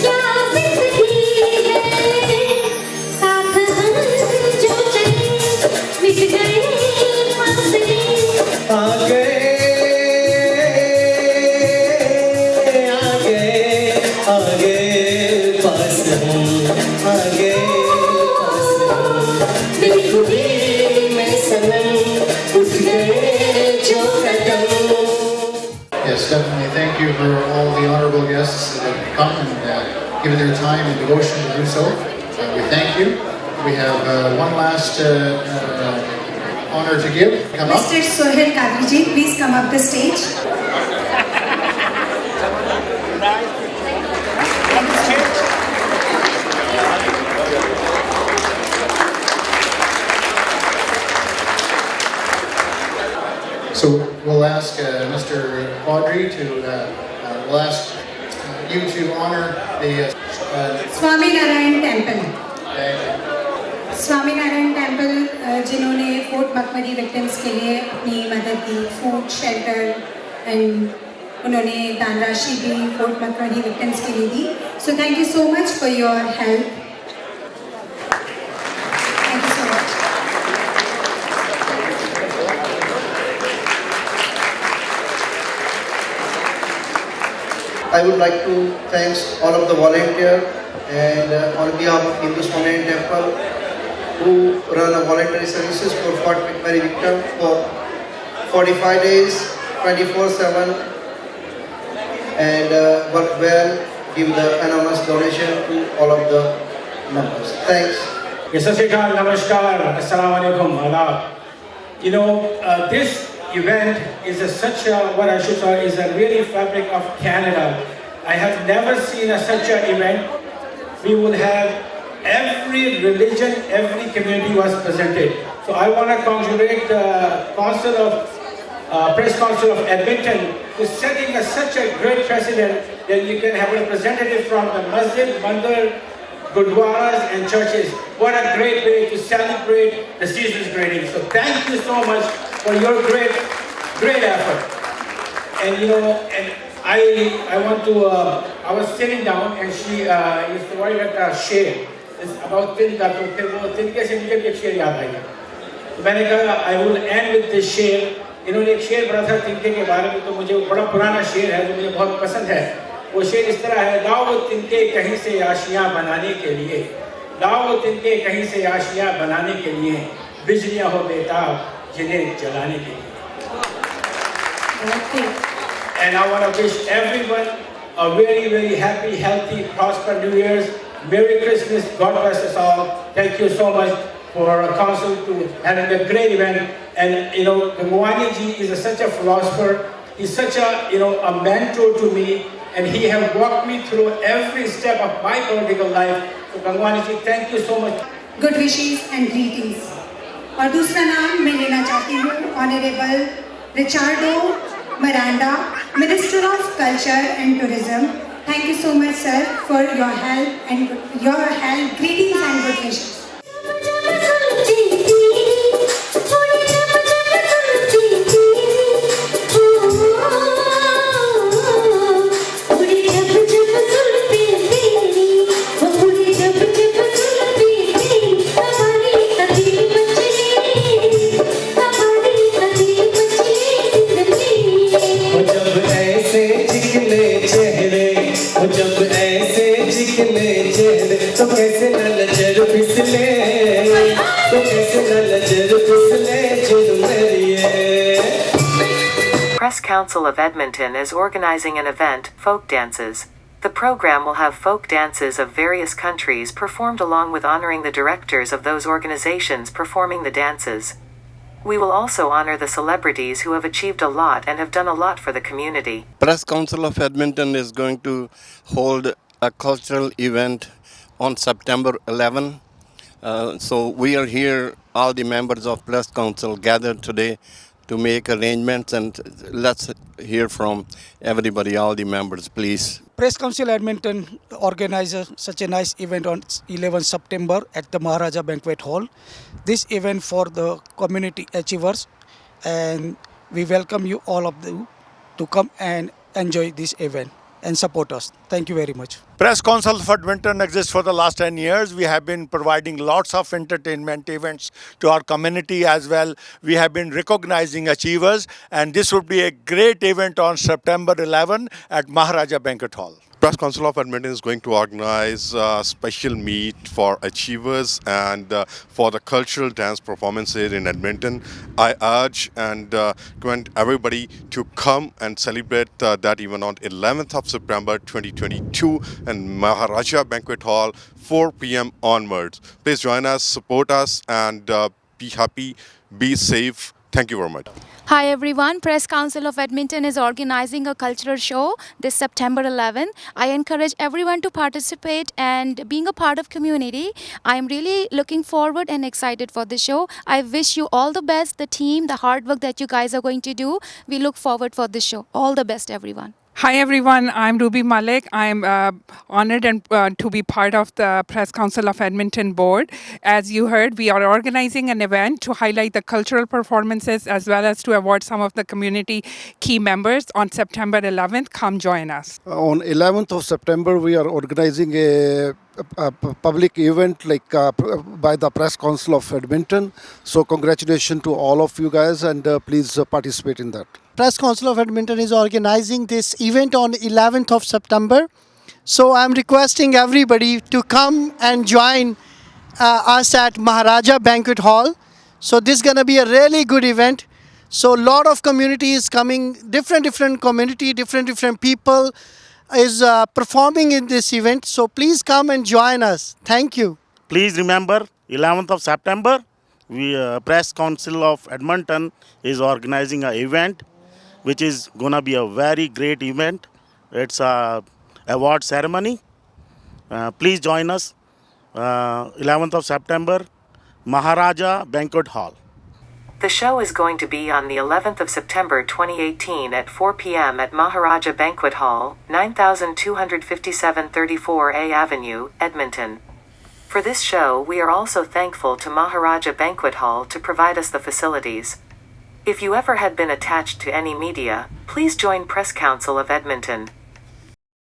क्या जिंदगी है, साथ हम जो चले मिट गए फासले, आ गए पास हम, आ गए पास हम। बेखुदी में सनम, उठ गए जो कदम। Yes, definitely. Thank you for all the honorable guests that have come and given their time and devotion to do so. We thank you. We have one last honor to give. Come up. Mr. Suhail Kadri ji, please come up the stage. So we'll ask Mr. Audrey to, we'll ask you to honor the Swami Narayan temple. Swami Narayan temple जिन्होंने fort मकमरी victims के लिए अपनी मदद दी, food, shelter, and उन्होंने दान राशि भी fort मकमरी victims के लिए दी। So thank you so much for your help. Thank you so much. I would like to thank all of the volunteers and on behalf of Hindu Swaminarayan Temple who run a voluntary services for Fort McMurray victim for 45 days, 24/7 and work well, give the anonymous donation to all of the members. Thanks. Yasasika, Namaskar, Assalamu Alaikum, Adab. You know, this event is such a, what I should say, is a really fabric of Canada. I have never seen such an event. We will have every religion, every community was presented. So I want to congratulate the Press Council of Edmonton for setting such a great precedent that you can have representatives from the masjid, mandir, gurdwaras and churches. What a great way to celebrate the season's greetings. So thank you so much for your great effort. And you know, and I want to, I was sitting down and she used to write a share. It's about Tinka, तो फिर वो तिनके से मुझे एक शेर याद आया. तो मैंने कहा I will end with this share. इन्होंने एक शेर पढ़ा था तिनके के बारे में, तो मुझे बड़ा पुराना शेर है जो मुझे बहुत पसंद है. वो शेर इस तरह है, लाओ तिनके कहीं से आशियाँ बनाने के लिए, लाओ तिनके कहीं से आशियाँ बनाने के लिए, बिजलियाँ हो बेताब जिन्हें जलाने के लिए. And I want to wish everyone a very, very happy, healthy, prosperous New Year's. Merry Christmas. God bless us all. Thank you so much for our council to having a great event. And you know, Gangwani ji is such a philosopher. He's such a, you know, a mentor to me. And he has walked me through every step of my political life. So Gangwani ji, thank you so much. Good wishes and greetings. और दूसरा नाम मैं लेना चाहती हूँ honourable रिचार्डो Miranda, Minister of Culture and Tourism. Thank you so much, sir, for your help, greetings and good wishes. Press Council of Edmonton is organizing an event, Folk Dances. The program will have folk dances of various countries performed along with honoring the directors of those organizations performing the dances. We will also honor the celebrities who have achieved a lot and have done a lot for the community. Press Council of Edmonton is going to hold a cultural event on September 11. So we are here, all the members of Press Council gathered today to make arrangements, and let's hear from everybody, all the members, please. Press Council Edmonton organizes such a nice event on 11 September at the Maharaja Banquet Hall. This event for the community achievers, and we welcome you all of you to come and enjoy this event and support us. Thank you very much. Press Council of Edmonton exists for the last 10 years. We have been providing lots of entertainment events to our community as well. We have been recognizing achievers, and this would be a great event on September 11 at Maharaja Banquet Hall. Press Council of Edmonton is going to organize a special meet for achievers and for the cultural dance performances in Edmonton. I urge and commend everybody to come and celebrate that event on 11th of September 2022 in Maharaja Banquet Hall, 4 p.m. onwards. Please join us, support us, and be happy, be safe. Thank you very much. Hi everyone, Press Council of Edmonton is organizing a cultural show this September 11. I encourage everyone to participate and being a part of community. I'm really looking forward and excited for the show. I wish you all the best, the team, the hard work that you guys are going to do. We look forward for the show. All the best everyone. Hi everyone, I'm Ruby Malik. I'm honored to be part of the Press Council of Edmonton board. As you heard, we are organizing an event to highlight the cultural performances as well as to award some of the community key members on September 11th. Come join us. On 11th of September, we are organizing a public event by the Press Council of Edmonton. So congratulations to all of you guys, and please participate in that. Press Council of Edmonton is organizing this event on 11th of September. So I'm requesting everybody to come and join us at Maharaja Banquet Hall. So this is going to be a really good event. So a lot of community is coming, different community, different people is performing in this event. So please come and join us. Thank you. Please remember 11th of September, Press Council of Edmonton is organizing an event which is going to be a very great event. It's a award ceremony. Please join us 11th of September, Maharaja Banquet Hall. The show is going to be on the 11th of September 2018 at 4 p.m. at Maharaja Banquet Hall, 9257 34A Avenue, Edmonton. For this show, we are also thankful to Maharaja Banquet Hall to provide us the facilities. If you ever had been attached to any media, please join Press Council of Edmonton.